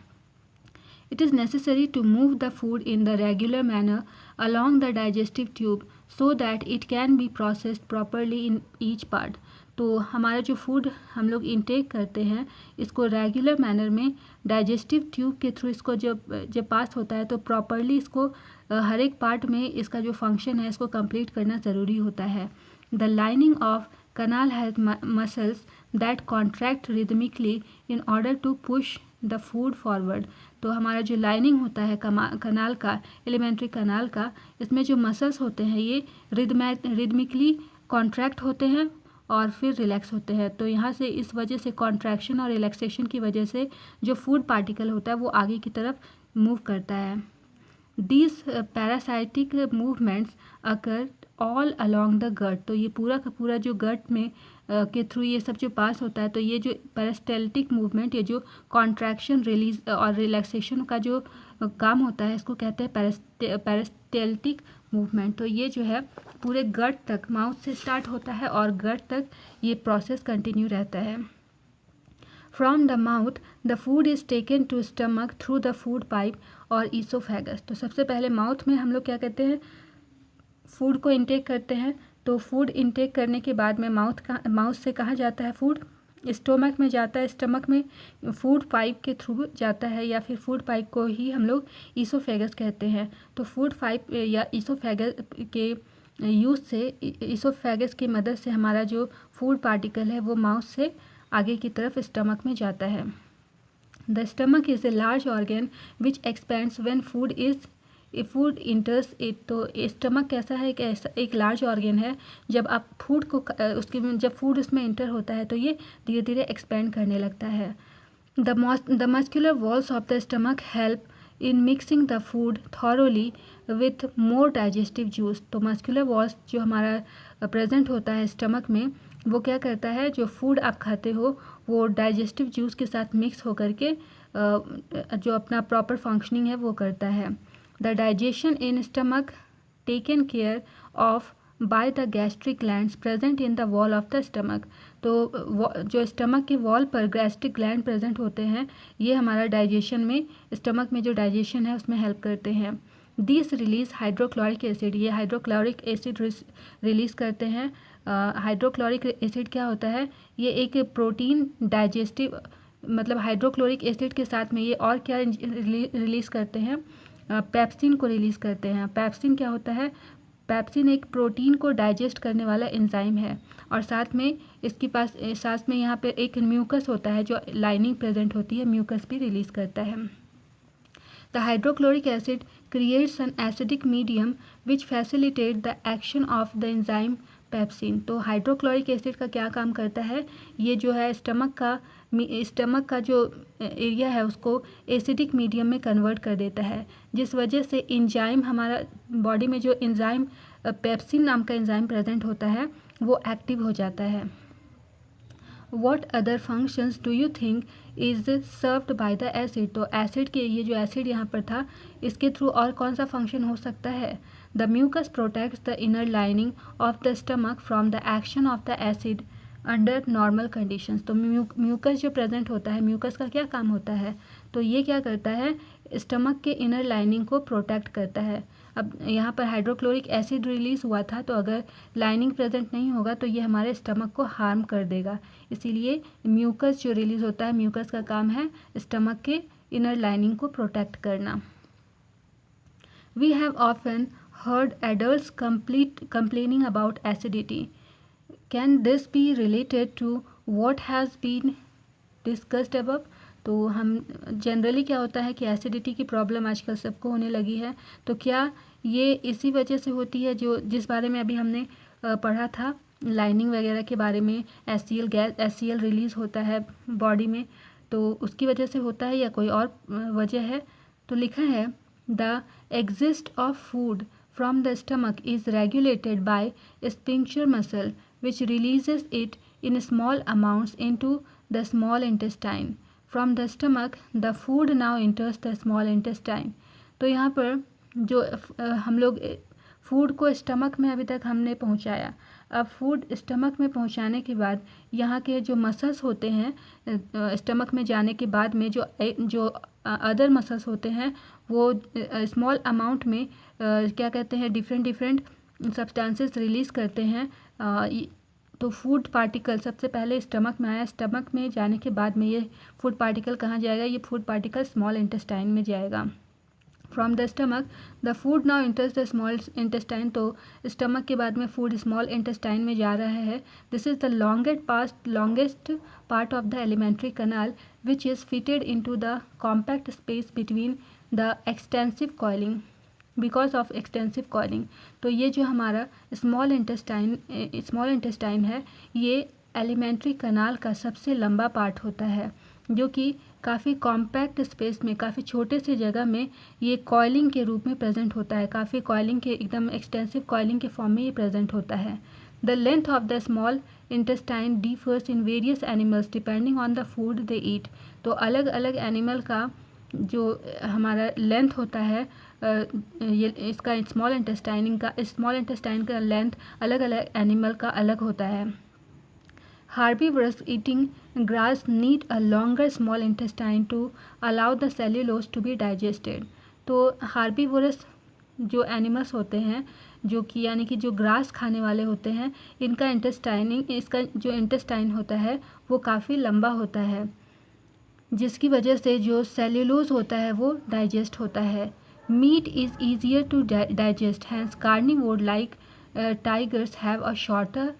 It is necessary to move the food in the regular manner along the digestive tube so that it can be processed properly in each part। तो हमारा जो फूड हम लोग इंटेक करते हैं इसको रेगुलर मैनर में डाइजेस्टिव ट्यूब के थ्रू इसको जब पास होता है तो प्रॉपरली इसको हर एक पार्ट में इसका जो फंक्शन है इसको कंप्लीट करना ज़रूरी होता है। The lining of canal has muscles that contract rhythmically in order to push the food forward। तो हमारा जो लाइनिंग होता है कनाल का, एलिमेंट्री कनाल का, इसमें जो मसल्स होते हैं ये रिदमिकली कॉन्ट्रैक्ट होते हैं और फिर रिलैक्स होते हैं। तो यहाँ से इस वजह से कॉन्ट्रैक्शन और रिलैक्सेशन की वजह से जो फूड पार्टिकल होता है वो आगे की तरफ मूव करता है। These parasitic movements occur all along the gut। तो ये पूरा का पूरा जो गट में के थ्रू ये सब जो पास होता है, तो ये जो पेरिस्टेल्टिक मूवमेंट, ये जो कॉन्ट्रैक्शन रिलीज और रिलैक्सेशन का जो काम होता है इसको कहते हैं पेरिस्टेल्टिक मूवमेंट। तो ये जो है पूरे गट तक, माउथ से स्टार्ट होता है और गट तक ये प्रोसेस कंटिन्यू रहता है। From the mouth the food is taken to stomach through the food pipe और ईसोफेगस। तो सबसे पहले माउथ में हम लोग क्या कहते हैं, फूड को इंटेक करते हैं। तो फूड इंटेक करने के बाद में माउथ से कहाँ जाता है फूड, स्टोमक में जाता है। स्टमक में फूड पाइप के थ्रू जाता है, या फिर फूड पाइप को ही हम लोग ईसोफेगस कहते हैं। तो फूड पाइप या ईसोफेगस के यूज़ से, ईसोफेगस की मदद से हमारा जो फूड पार्टिकल है वो माउथ से आगे की तरफ स्टमक में जाता है। The stomach is a large organ which expends when food इंटर्स it. तो स्टमक कैसा है, एक लार्ज ऑर्गन है, जब आप फूड को जब फूड उसमें इंटर होता है तो ये धीरे धीरे एक्सपेंड करने लगता है। The muscular walls of the stomach help in mixing the food thoroughly with more digestive juice. तो मस्कुलर वॉल्स जो हमारा प्रेजेंट होता है स्टमक में, वो क्या करता है, जो फूड आप खाते हो वो डाइजेस्टिव जूस के साथ मिक्स होकर के जो अपना प्रॉपर फंक्शनिंग है वो करता है। The digestion in stomach taken care of by the gastric glands present in the wall of the stomach. तो जो स्टमक के वॉल पर गैस्ट्रिक ग्लैंड प्रेजेंट होते हैं ये हमारा डाइजेशन में, स्टमक में जो डाइजेशन है उसमें हेल्प करते हैं। दिस रिलीज हाइड्रोक्लोरिक एसिड, ये हाइड्रोक्लोरिक एसिड रिलीज़ करते हैं। हाइड्रोक्लोरिक एसिड क्या होता है, ये एक प्रोटीन डाइजेस्टिव, मतलब हाइड्रोक्लोरिक एसिड के साथ में ये और क्या रिलीज़ करते हैं, पेप्सिन को रिलीज़ करते हैं। पेप्सिन क्या होता है, पेप्सिन एक प्रोटीन को डाइजेस्ट करने वाला एंजाइम है, और साथ में इसके पास साथ में यहाँ पे एक म्यूकस होता है जो लाइनिंग प्रेजेंट होती है, म्यूकस भी रिलीज़ करता है। The hydrochloric acid creates an acidic medium which facilitate the action of the enzyme pepsin. तो हाइड्रोक्लोरिक एसिड का क्या काम करता है, ये जो है स्टमक का जो एरिया है उसको एसिडिक मीडियम में कन्वर्ट कर देता है, जिस वजह से एंजाइम हमारा बॉडी में जो एंजाइम पेप्सिन नाम का एंजाइम प्रेजेंट होता है वो एक्टिव हो जाता है। What other functions do you think is served by the acid? तो एसिड के ये जो एसिड यहाँ पर था इसके थ्रू और कौन सा फंक्शन हो सकता है? The mucus protects the inner lining of the stomach from the action of the acid under normal conditions। तो म्यूकस जो प्रेजेंट होता है, म्यूकस का क्या काम होता है? तो ये क्या करता है, स्टमक के इनर लाइनिंग को प्रोटेक्ट करता है। अब यहाँ पर हाइड्रोक्लोरिक एसिड रिलीज हुआ था, तो अगर लाइनिंग प्रेजेंट नहीं होगा तो ये हमारे स्टमक को हार्म कर देगा, इसीलिए म्यूकस जो रिलीज होता है, म्यूकस का काम है स्टमक के इनर लाइनिंग को प्रोटेक्ट करना। We have often heard adults complaining about acidity. Can this be related to what has been discussed above? तो हम जनरली क्या होता है कि एसिडिटी की प्रॉब्लम आजकल सबको होने लगी है, तो क्या ये इसी वजह से होती है जो जिस बारे में अभी हमने पढ़ा था, लाइनिंग वगैरह के बारे में, एससीएल रिलीज़ होता है बॉडी में, तो उसकी वजह से होता है या कोई और वजह है? तो लिखा है the exit of food from the stomach is regulated by sphincter muscle which releases it in small amounts into the small intestine. From the stomach the food now enters the small intestine. तो यहाँ पर जो हम लोग food को stomach में अभी तक हमने पहुँचाया, अब फूड स्टमक में पहुँचाने के बाद यहाँ के जो मसल्स होते हैं स्टमक में जाने के बाद में जो अदर मसल्स होते हैं वो स्मॉल अमाउंट में क्या कहते हैं डिफरेंट सब्सटेंसेस रिलीज़ करते हैं। तो फूड पार्टिकल सबसे पहले स्टमक में आया, स्टमक में जाने के बाद में ये फूड पार्टिकल कहाँ जाएगा, ये फूड पार्टिकल स्मॉल इंटेस्टाइन में जाएगा। From the stomach the food now इंटर्स the small intestine. तो स्टमक के बाद में फूड स्मॉल इंटेस्टाइन में जा रहा है। This is the longest part of the elementary kanal which is fitted into the compact space between the extensive coiling, because of extensive coiling. तो ये जो हमारा स्मॉल इंटेस्टाइन है ये एलिमेंट्री कनाल का सबसे लंबा पार्ट होता है, जो कि काफ़ी कॉम्पैक्ट स्पेस में, काफ़ी छोटे से जगह में ये कॉइलिंग के रूप में प्रेजेंट होता है, काफ़ी कॉइलिंग के एकदम एक्सटेंसिव कॉइलिंग के फॉर्म में ये प्रेजेंट होता है। The length of the small intestine differs in various animals depending on the food they eat. तो अलग अलग एनिमल का जो हमारा लेंथ होता है ये इसका स्मॉल इंटेस्टाइन का लेंथ अलग अलग एनिमल का अलग होता है। Herbivores eating grass need a longer small intestine to allow the cellulose to be digested. तो हार्बीवोरस जो एनिमल्स होते हैं, जो कि यानी कि जो ग्रास खाने वाले होते हैं, इसका जो इंटेस्टाइन होता है वो काफ़ी लंबा होता है, जिसकी वजह से जो सेल्यूलोज होता है वो डाइजेस्ट होता है। Meat is easier to digest, hence carnivore like tigers have a shorter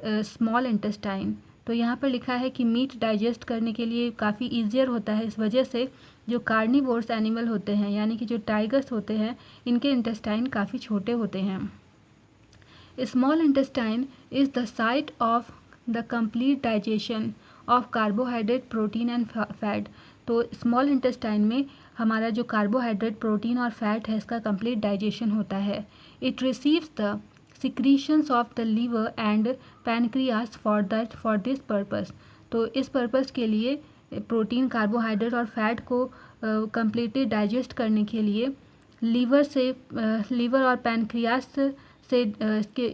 small intestine. तो यहाँ पर लिखा है कि मीट डाइजेस्ट करने के लिए काफ़ी ईजियर होता है, इस वजह से जो कार्निवोर्स एनिमल होते हैं यानी कि जो टाइगर्स होते हैं इनके इंटेस्टाइन काफ़ी छोटे होते हैं। Small intestine is the site of the complete digestion of carbohydrate, protein and fat. तो स्मॉल इंटेस्टाइन में हमारा जो कार्बोहाइड्रेट, प्रोटीन और फैट है इसका कंप्लीट डाइजेशन होता है। It receives the secretions of the liver and pancreas for this purpose। तो इस पर्पस के लिए प्रोटीन, कार्बोहाइड्रेट और फैट को कम्प्लीटली डाइजेस्ट करने के लिए लीवर और पैनक्रियास से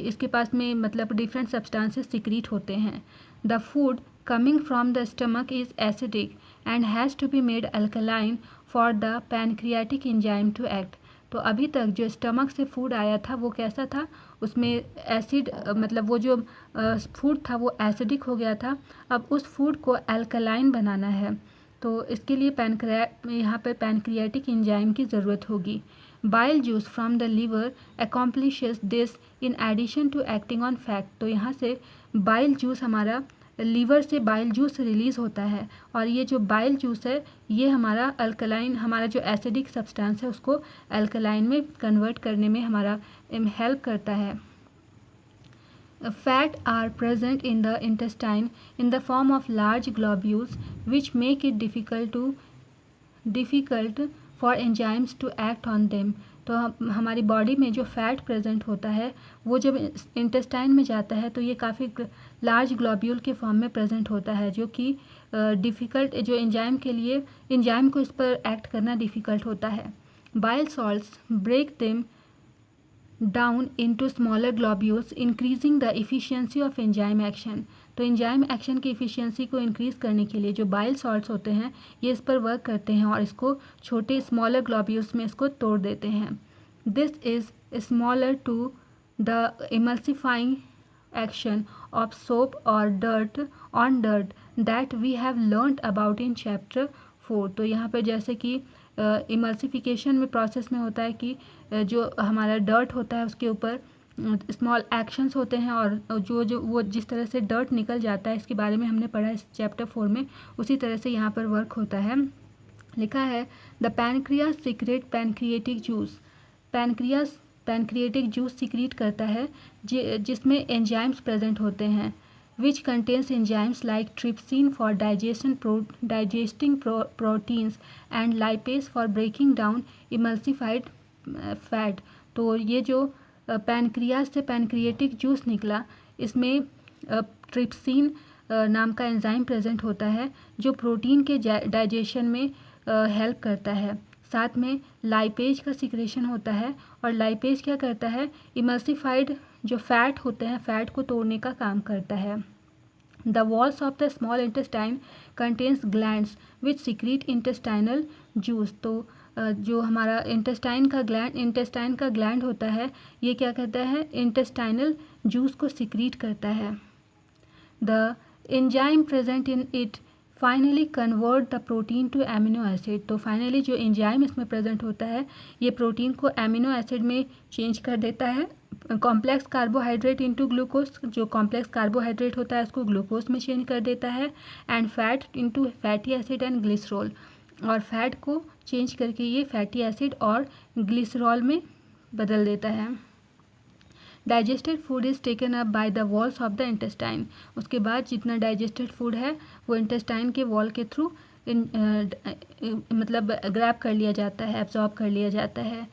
इसके पास में मतलब डिफरेंट सब्सटेंसेस सिक्रीट होते हैं। The food coming from the stomach is acidic and has to be made alkaline for the pancreatic enzyme to act. तो अभी तक जो स्टमक से फूड आया था वो कैसा था, उसमें एसिड मतलब वो जो फूड था वो एसिडिक हो गया था। अब उस फूड को अल्कलाइन बनाना है, तो इसके लिए यहाँ पर पैनक्रियाटिक एंजाइम की ज़रूरत होगी। Bile juice from the liver accomplishes this in addition to acting on fat. तो यहाँ से बाइल जूस हमारा लीवर से बाइल जूस रिलीज़ होता है, और ये जो बाइल जूस है ये हमारा अल्कलाइन, हमारा जो एसिडिक सब्सटेंस है उसको अल्कलाइन में कन्वर्ट करने में हमारा हेल्प करता है. Fat are present in the intestine in the form of large globules which make it difficult for enzymes to act on them. तो हमारी बॉडी में जो फैट प्रेजेंट होता है वो जब इंटेस्टाइन में जाता है तो ये काफ़ी लार्ज ग्लोब्यूल के फॉर्म में प्रेजेंट होता है, जो कि डिफ़िकल्ट, जो एंजाइम के लिए, एंजाइम को इस पर एक्ट करना डिफ़िकल्ट होता है. Bile salts break them down into smaller globules increasing the efficiency of enzyme action. तो एंजाइम एक्शन की एफिशिएंसी को इंक्रीज़ करने के लिए जो बाइल सॉल्ट्स होते हैं ये इस पर वर्क करते हैं और इसको छोटे स्मॉलर ग्लोब्यूल्स में इसको तोड़ देते हैं. This is similar to the emulsifying action of soap और dirt on dirt that we have learned about in chapter 4. तो यहाँ पर जैसे कि इमल्सिफिकेशन में प्रोसेस में होता है कि जो हमारा डर्ट होता है उसके ऊपर स्मॉल एक्शंस होते हैं, और जो वो जिस तरह से डर्ट निकल जाता है इसके बारे में हमने पढ़ा है इस चैप्टर 4 में, उसी तरह से यहाँ पर वर्क होता है. लिखा है the pancreas secret pancreatic juice. Pancreas pancreatic juice secrete करता है जिसमें एंजाइम्स प्रेजेंट होते हैं, which contains enzymes like trypsin for digesting proteins and lipase for breaking down emulsified fat. तो ये जो पैनक्रियाज से पैनक्रिएटिक जूस निकला इसमें ट्रिप्सिन नाम का एंजाइम प्रेजेंट होता है जो प्रोटीन के डाइजेशन में हेल्प करता है. साथ में लाइपेज का सिक्रेशन होता है, और लाइपेज क्या करता है, इमल्सिफाइड जो फैट होते हैं फैट को तोड़ने का काम करता है. The walls of the small intestine contains glands which secrete intestinal juice. तो जो हमारा इंटेस्टाइन का ग्लैंड होता है ये क्या कहता है, इंटेस्टाइनल जूस को सिक्रीट करता है. The enzyme present in it finally convert the protein to amino acid. तो फाइनली जो एंजाइम इसमें प्रेजेंट होता है ये प्रोटीन को एमिनो एसिड में चेंज कर देता है. कॉम्प्लेक्स कार्बोहाइड्रेट इनटू ग्लूकोज, जो कॉम्प्लेक्स कार्बोहाइड्रेट होता है उसको ग्लूकोज में चेंज कर देता है. And fat into fatty acid and glycerol, और फैट को चेंज करके ये फैटी एसिड और ग्लिसरॉल में बदल देता है. Digested food is taken up by the walls of the intestine. उसके बाद जितना डाइजेस्टेड फूड है वो इंटेस्टाइन के वॉल के थ्रू मतलब ग्रैब कर लिया जाता है, एब्जॉर्ब कर लिया जाता है.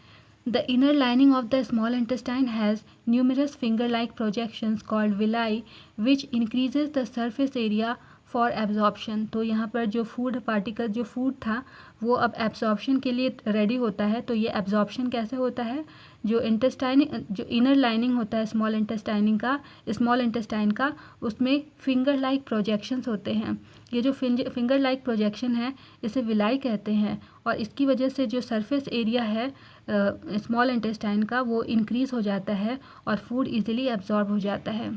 The inner lining of the small intestine has numerous finger-like projections called villi, which increases the surface area for absorption. तो यहाँ पर जो फूड पार्टिकल, जो फूड था वो अब एब्जॉर्प्शन के लिए रेडी होता है. तो ये एब्जॉर्प्शन कैसे होता है, जो इनर लाइनिंग होता है स्मॉल इंटेस्टाइन का उसमें फिंगर लाइक प्रोजेक्शंस होते हैं. ये जो फिंगर लाइक प्रोजेक्शन है इसे विलाई कहते हैं, और इसकी वजह से जो सरफेस एरिया है स्मॉल इंटेस्टाइन का वो इंक्रीज़ हो जाता है और फूड इजीली एब्जॉर्ब हो जाता है.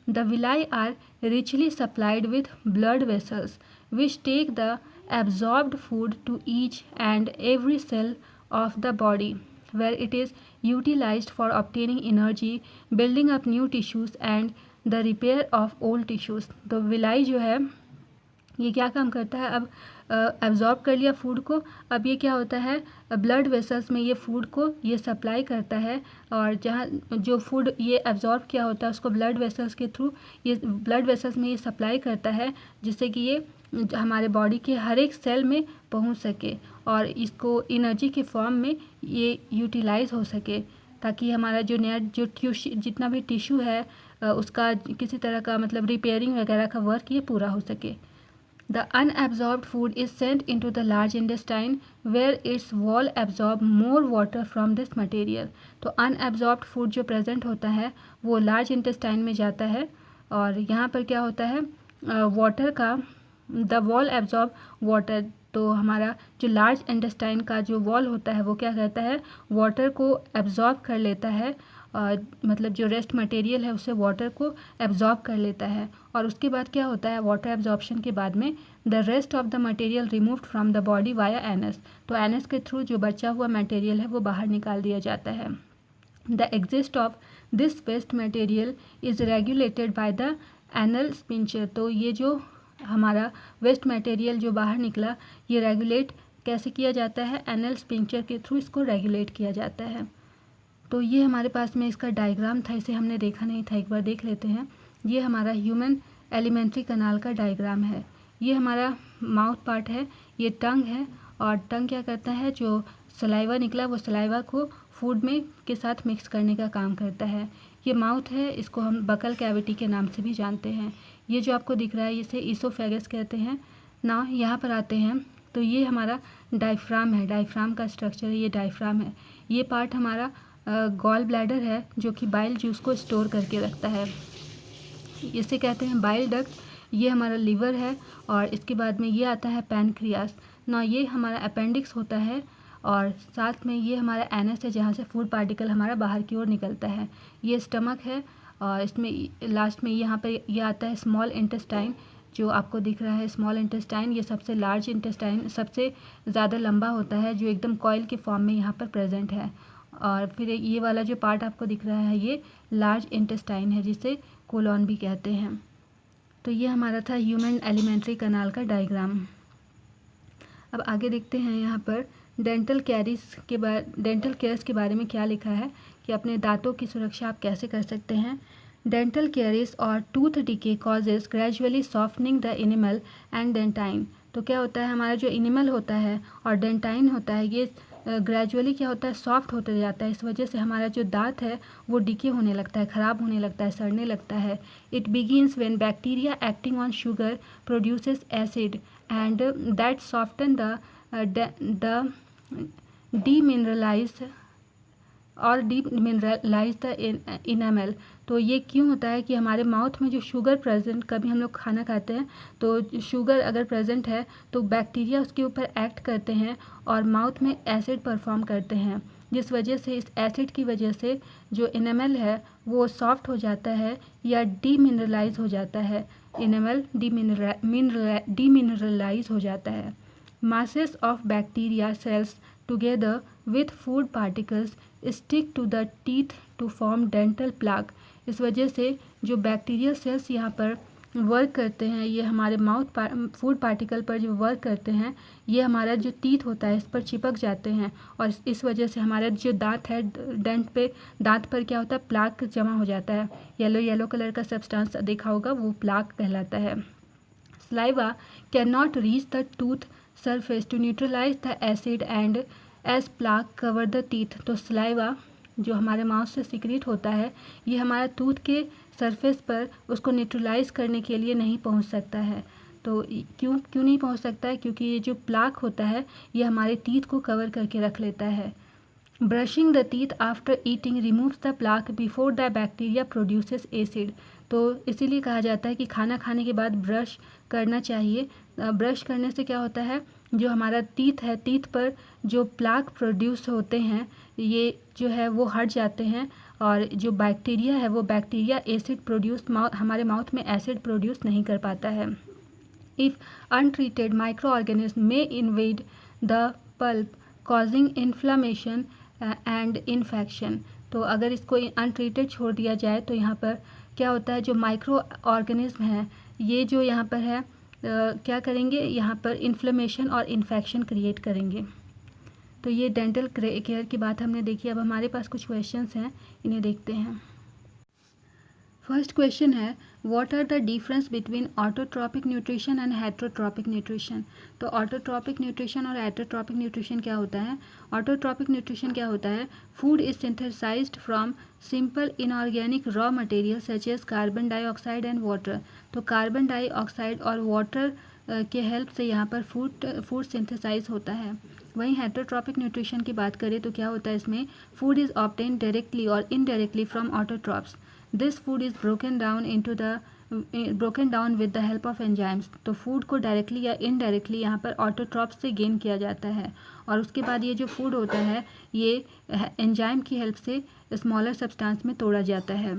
The villi are richly supplied with blood vessels which take the absorbed food to each and every cell of the body, where it is utilized for obtaining energy, building up new tissues and the repair of old tissues. तो villi जो है ये क्या काम करता है, अब absorb कर लिया फूड को, अब ये क्या होता है ब्लड वेसल्स में ये फूड को ये सप्लाई करता है, और जहाँ जो फूड ये एब्जॉर्ब किया होता है उसको ब्लड वेसल्स के थ्रू ये ब्लड वेसल्स में ये सप्लाई करता है, जिससे कि ये हमारे बॉडी के हर एक सेल में पहुंच सके और इसको एनर्जी के फॉर्म में ये यूटिलाइज हो सके, ताकि हमारा जो नया जो जितना भी टिश्यू है उसका किसी तरह का मतलब रिपेयरिंग वगैरह का वर्क ये पूरा हो सके. The unabsorbed food is sent into the large intestine where its wall absorb more water from this material. तो अनएब्जॉर्ब्ड फूड जो प्रेजेंट होता है वो लार्ज इंटेस्टाइन में जाता है, और यहाँ पर क्या होता है वाटर का द वॉल एब्जॉर्ब वाटर. तो हमारा जो लार्ज इंटेस्टाइन का जो वॉल होता है वो क्या करता है वाटर को एब्जॉर्ब कर लेता है, और मतलब जो रेस्ट मटेरियल है उससे वाटर को एब्जॉर्ब कर लेता है, और उसके बाद क्या होता है वाटर एब्जॉर्प्शन के बाद में the rest of the material removed from the body via anus. तो एनस के थ्रू जो बचा हुआ मटेरियल है वो बाहर निकाल दिया जाता है. The exit of this waste material is regulated by the anal sphincter, तो ये जो हमारा वेस्ट मटेरियल जो बाहर निकला, ये रेगुलेट कैसे किया जाता है, एनल स्पिंचर के थ्रू इसको रेगुलेट किया जाता है। तो ये हमारे पास में इसका डायग्राम था, इसे हमने देखा नहीं था, एक बार देख लेते हैं। ये हमारा ह्यूमन एलिमेंट्री कनाल का डायग्राम है। ये हमारा माउथ पार्ट है, ये टंग है, और टंग क्या करता है, जो सलाइवा निकला वो सलाइवा को फूड में के साथ मिक्स करने का काम करता है। ये माउथ है, इसको हम बकल कैविटी के नाम से भी जानते हैं। ये जो आपको दिख रहा है इसे ईसोफेगस कहते हैं ना। यहाँ पर आते हैं तो ये हमारा डायफ्राम है, डायफ्राम का स्ट्रक्चर है, ये डायफ्राम है। ये पार्ट हमारा गॉल ब्लैडर है जो कि बाइल जूस को स्टोर करके रखता है, इसे कहते हैं बाइल डक्ट। ये हमारा लीवर है, और इसके बाद में ये आता है पैनक्रियास ना, ये हमारा अपेंडिक्स होता है, और साथ में ये हमारा एनस है जहाँ से फूड पार्टिकल हमारा बाहर की ओर निकलता है। ये स्टमक है, और इसमें लास्ट में यहाँ पे ये आता है स्मॉल इंटेस्टाइन, जो आपको दिख रहा है स्मॉल इंटेस्टाइन। ये सबसे लार्ज इंटेस्टाइन, सबसे ज़्यादा लंबा होता है, जो एकदम कॉइल के फॉर्म में यहाँ पर प्रेजेंट है। और फिर ये वाला जो पार्ट आपको दिख रहा है ये लार्ज इंटेस्टाइन है, जिसे कोलॉन भी कहते हैं। तो ये हमारा था ह्यूमन एलिमेंट्री कनाल का डायग्राम। अब आगे देखते हैं यहाँ पर डेंटल केयर्स के बारे में क्या लिखा है कि अपने दांतों की सुरक्षा आप कैसे कर सकते हैं। डेंटल केयर्स और tooth decay causes gradually softening the enamel and dentine. तो क्या होता है, हमारा जो इनिमल होता है और डेंटाइन होता है, ये ग्रेजुअली क्या होता है, सॉफ्ट होते जाता है। इस वजह से हमारा जो दांत है वो डिके होने लगता है, ख़राब होने लगता है, सड़ने लगता है। It begins when bacteria acting on sugar produces acid and that soften the demineralise the enamel. तो ये क्यों होता है कि हमारे माउथ में जो शुगर प्रेजेंट, कभी हम लोग खाना खाते हैं तो शुगर अगर प्रेजेंट है तो बैक्टीरिया उसके ऊपर एक्ट करते हैं और माउथ में एसिड परफॉर्म करते हैं, जिस वजह से इस एसिड की वजह से जो इनामेल है वो सॉफ्ट हो जाता है या डीमिनरलाइज हो जाता है। इनामेल डीमिनरलाइज हो जाता है। Masses of bacteria cells together with food particles stick to the teeth to form dental plaque। इस वजह से जो बैक्टीरिया सेल्स यहाँ पर वर्क करते हैं, ये हमारे फूड पार्टिकल पर जो वर्क करते हैं, ये हमारा जो टीथ होता है इस पर चिपक जाते हैं, और इस वजह से हमारा जो दांत है, दांत पर क्या होता है, प्लाक जमा हो जाता है। येलो कलर का सब्सटेंस देखा होगा, वो प्लाक कहलाता है। Saliva cannot reach the tooth surface to neutralize the acid and as plaque cover the teeth। तो saliva जो हमारे माउथ से सिक्रीट होता है, ये हमारा टूथ के सरफेस पर उसको न्यूट्रलाइज करने के लिए नहीं पहुंच सकता है। तो क्यों नहीं पहुंच सकता है, क्योंकि ये जो प्लाक होता है ये हमारे टीथ को कवर करके रख लेता है। Brushing the teeth after eating removes the plaque before the bacteria produces acid. तो इसीलिए कहा जाता है कि खाना खाने के बाद ब्रश करना चाहिए। ब्रश करने से क्या होता है, जो हमारा टीथ है, टीथ पर जो प्लाक प्रोड्यूस होते हैं ये जो है वो हट जाते हैं, और जो बैक्टीरिया है वो बैक्टीरिया एसिड प्रोड्यूस हमारे माउथ में एसिड प्रोड्यूस नहीं कर पाता है। इफ़ अनट्रीटेड माइक्रो ऑर्गेनिज्म में invade the pulp causing inflammation and infection. तो अगर इसको अनट्रीटेड छोड़ दिया जाए तो यहाँ पर क्या होता है, जो माइक्रो ऑर्गेनिज्म है ये जो यहाँ पर है क्या करेंगे, यहाँ पर इन्फ्लेमेशन और इन्फेक्शन क्रिएट करेंगे। तो ये डेंटल केयर की बात हमने देखी। अब हमारे पास कुछ क्वेश्चंस हैं, इन्हें देखते हैं। फर्स्ट क्वेश्चन है, what are the difference between autotrophic nutrition and heterotrophic nutrition. तो ऑटोट्रॉपिक न्यूट्रिशन और हेटरोट्रॉपिक न्यूट्रिशन क्या होता है। ऑटोट्रॉपिक न्यूट्रिशन क्या होता है, food is synthesised from simple inorganic raw material such as carbon dioxide and water. तो कार्बन डाइऑक्साइड और वाटर के हेल्प से यहाँ पर फूड सिंथेसाइज होता है। वहीं हेटरोट्रॉपिक न्यूट्रिशन की बात करें तो क्या होता है, इसमें फूड इज ऑब्टेन डायरेक्टली और indirectly from autotrophs. This food is broken down with the help of enzymes. तो फूड को डायरेक्टली या इनडायरेक्टली यहाँ पर ऑटोट्रॉप्स से गेन किया जाता है, और उसके बाद ये जो फूड होता है ये एंजाइम की हेल्प से स्मॉलर सब्सटेंस में तोड़ा जाता है।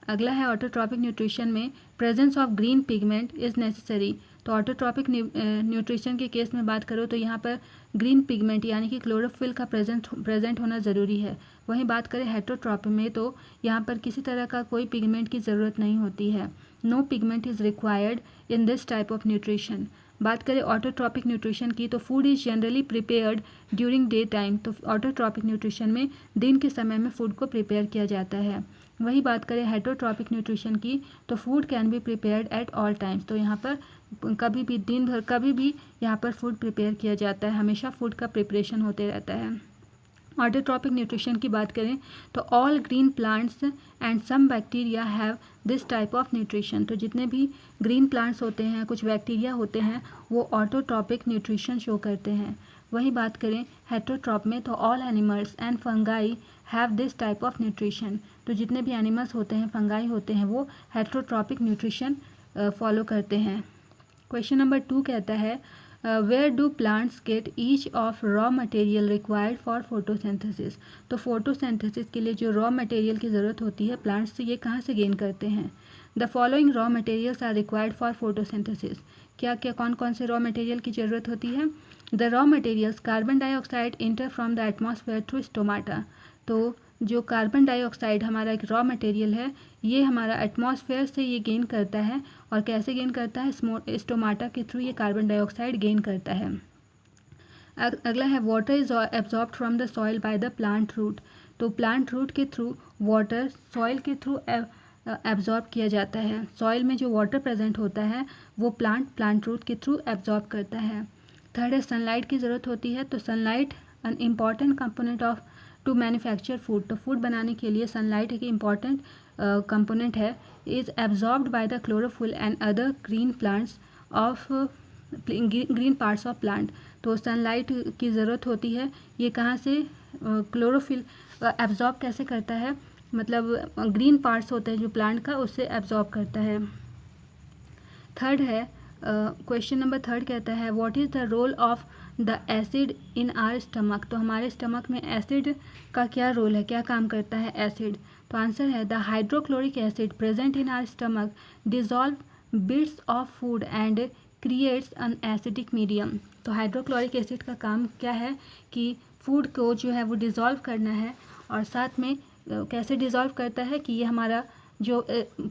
अगला है ऑटोट्रॉपिक न्यूट्रिशन में presence of green pigment is necessary. तो ऑटोट्रॉपिक न्यूट्रिशन के केस में बात करो तो यहाँ पर ग्रीन पिगमेंट यानी कि क्लोरोफिल का प्रेजेंट होना ज़रूरी है। वहीं बात करें हेटरोट्रॉपी में तो यहाँ पर किसी तरह का कोई पिगमेंट की ज़रूरत नहीं होती है। No pigment is required in this type of nutrition. बात करें ऑटोट्रॉपिक न्यूट्रिशन की तो food is generally prepared during daytime. तो ऑटोट्रॉपिक न्यूट्रिशन में दिन के समय में फूड को प्रिपेयर किया जाता है। वही बात करें हेटरोट्रॉपिक न्यूट्रिशन की तो food can be prepared at all times. तो यहाँ पर कभी भी दिन भर कभी भी यहाँ पर फूड प्रिपेयर किया जाता है, हमेशा फूड का प्रिपरेशन होते रहता है। ऑटोट्रॉपिक न्यूट्रिशन की बात करें तो all green plants and some bacteria have this type of nutrition. तो जितने भी ग्रीन प्लांट्स होते हैं, कुछ बैक्टीरिया होते हैं, वो ऑटोट्रॉपिक न्यूट्रिशन शो करते हैं। वही बात करें हेटरोट्रॉप में तो all animals and fungi have this type of nutrition. तो जितने भी एनिमल्स होते हैं, फंगाई होते हैं, वो हेटरोट्रॉपिक न्यूट्रिशन फॉलो करते हैं। क्वेश्चन नंबर 2 कहता है where do plants get each of raw material required for photosynthesis. तो फोटोसिंथेसिस के लिए जो रॉ मटेरियल की ज़रूरत होती है प्लांट्स से, ये कहाँ से गेन करते हैं। The following raw materials are required for photosynthesis. क्या क्या कौन कौन से रॉ मटेरियल की ज़रूरत होती है। The raw materials carbon dioxide inter from the atmosphere through stomata. तो जो कार्बन डाइऑक्साइड हमारा एक रॉ मटेरियल है, ये हमारा एटमॉस्फेयर से ये गेन करता है। और कैसे गेन करता है, स्टोमाटा के थ्रू ये कार्बन डाइऑक्साइड गेन करता है। अगला है water is absorb from the soil by the plant root. तो प्लांट रूट के थ्रू वाटर सॉइल के थ्रू एब्जॉर्ब किया जाता है। सॉइल में जो वाटर प्रेजेंट होता है वो प्लांट रूट के थ्रू एब्जॉर्ब करता है। थर्ड है सनलाइट की ज़रूरत होती है। तो sunlight an important component of to manufacture food. तो फूड बनाने के लिए सनलाइट एक इम्पॉर्टेंट कंपोनेंट है। Is absorbed by the chlorophyll and other green plants of green parts of plant. तो सनलाइट की ज़रूरत होती है। ये कहाँ से क्लोरोफिल एब्जॉर्ब कैसे करता है, मतलब ग्रीन पार्ट्स होते हैं जो प्लांट का, उससे एब्जॉर्ब करता है। थर्ड है क्वेश्चन नंबर 3 कहता है what is the role of the acid in our stomach. तो हमारे स्टमक में एसिड का क्या रोल है, क्या काम करता है एसिड। तो आंसर है the hydrochloric acid present in our stomach dissolve bits of food and creates an acidic medium. तो हाइड्रोक्लोरिक एसिड का काम क्या है कि फूड को जो है वो डिज़ोल्व करना है। और साथ में कैसे डिज़ोल्व करता है कि ये हमारा जो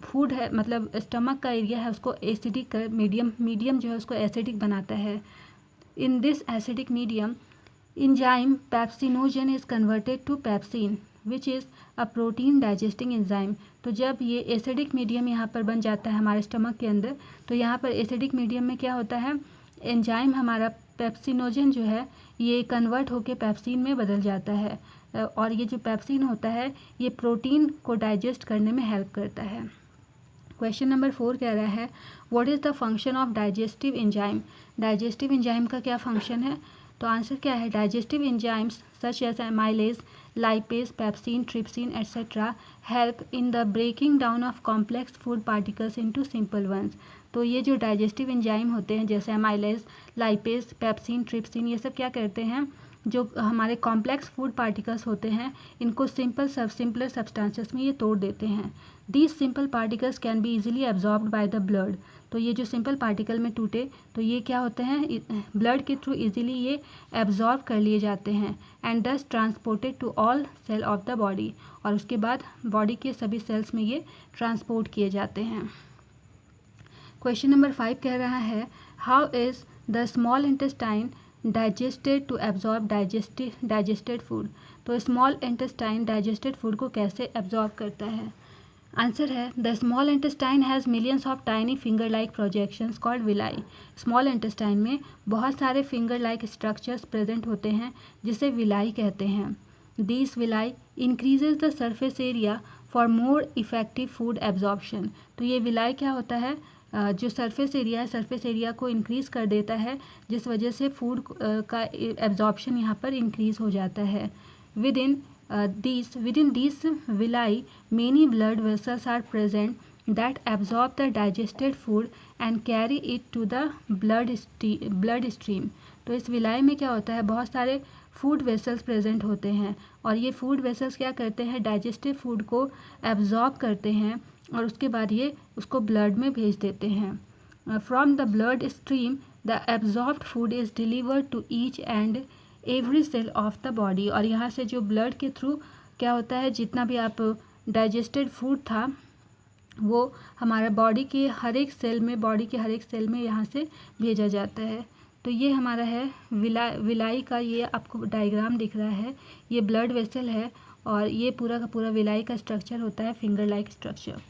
फूड है, मतलब स्टमक का एरिया है, उसको एसिडिक मीडियम जो है उसको एसिडिक बनाता है। In this acidic medium enzyme pepsinogen is converted to pepsin which is a protein digesting enzyme. तो जब ये एसिडिक मीडियम यहाँ पर बन जाता है हमारे स्टमक के अंदर, तो यहाँ पर एसिडिक मीडियम में क्या होता है, एंजाइम हमारा पेप्सिनोजन जो है ये कन्वर्ट होकर पेप्सिन में बदल जाता है। और ये जो पेप्सिन होता है ये प्रोटीन को डाइजेस्ट करने में हेल्प करता है। क्वेश्चन नंबर 4 कह रहा है what is the function of digestive enzyme. Digestive enzyme का क्या फंक्शन है। तो आंसर क्या है, digestive enzymes such as amylase, lipase, pepsin, trypsin etcetera help in the breaking down of complex food particles into simple ones. तो ये जो digestive enzyme होते हैं जैसे एमाइलेज, लाइपेज, पेप्सिन, ट्रिप्सिन, ये सब क्या करते हैं, जो हमारे कॉम्प्लेक्स फूड पार्टिकल्स होते हैं इनको सिंपलर सब्सटेंसेस में ये तोड़ देते हैं। These simple particles can be easily absorbed by the blood. तो ये जो सिंपल पार्टिकल में टूटे तो ये क्या होते हैं, ब्लड के थ्रू इजीली ये एब्जॉर्ब कर लिए जाते हैं and thus transported to all cell of the body. और उसके बाद बॉडी के सभी सेल्स में ये ट्रांसपोर्ट किए जाते हैं। क्वेश्चन नंबर 5 कह रहा है how is the small intestine digested to absorb digested food. तो स्मॉल इंटेस्टाइन डाइजेस्टेड फूड को कैसे एब्जॉर्ब करता है। आंसर है the small intestine has millions of tiny finger like projections called villi. Small intestine में बहुत सारे फिंगर लाइक स्ट्रक्चर्स प्रेजेंट होते हैं जिसे विलाई कहते हैं। This villi increases the surface area for more effective food absorption. तो ये विलाई क्या होता है, जो सरफेस एरिया है, सरफेस एरिया को इंक्रीज़ कर देता है जिस वजह से फूड का एब्जॉर्प्शन यहाँ पर इंक्रीज़ हो जाता है। within these villi many blood vessels are present that absorb the digested food and carry it to the blood stream। तो इस विलाई में क्या होता है, बहुत सारे फूड वेसल्स प्रेजेंट होते हैं और ये फूड वेसल्स क्या करते हैं, डाइजेस्टिव फूड को एब्जॉर्ब करते हैं और उसके बाद ये उसको ब्लड में भेज देते हैं। from the blood stream the absorbed food is delivered to each and every cell of the body। और यहाँ से जो ब्लड के थ्रू क्या होता है, जितना भी आप डाइजेस्टेड फूड था वो हमारा बॉडी के हर एक सेल में यहाँ से भेजा जाता है। तो ये हमारा है विलाई का, ये आपको डायग्राम दिख रहा है, ये ब्लड वेसल है और ये पूरा का पूरा विलाई का स्ट्रक्चर होता है, फिंगर लाइक स्ट्रक्चर।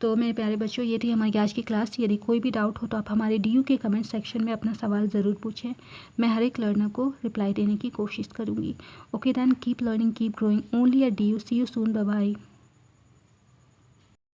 तो मेरे प्यारे बच्चों, ये थी हमारी आज की क्लास। यदि कोई भी डाउट हो तो आप हमारे DU के कमेंट सेक्शन में अपना सवाल ज़रूर पूछें। मैं हर एक लर्नर को रिप्लाई देने की कोशिश करूँगी। Okay then, keep learning, keep growing only at DU। See you soon, bye bye.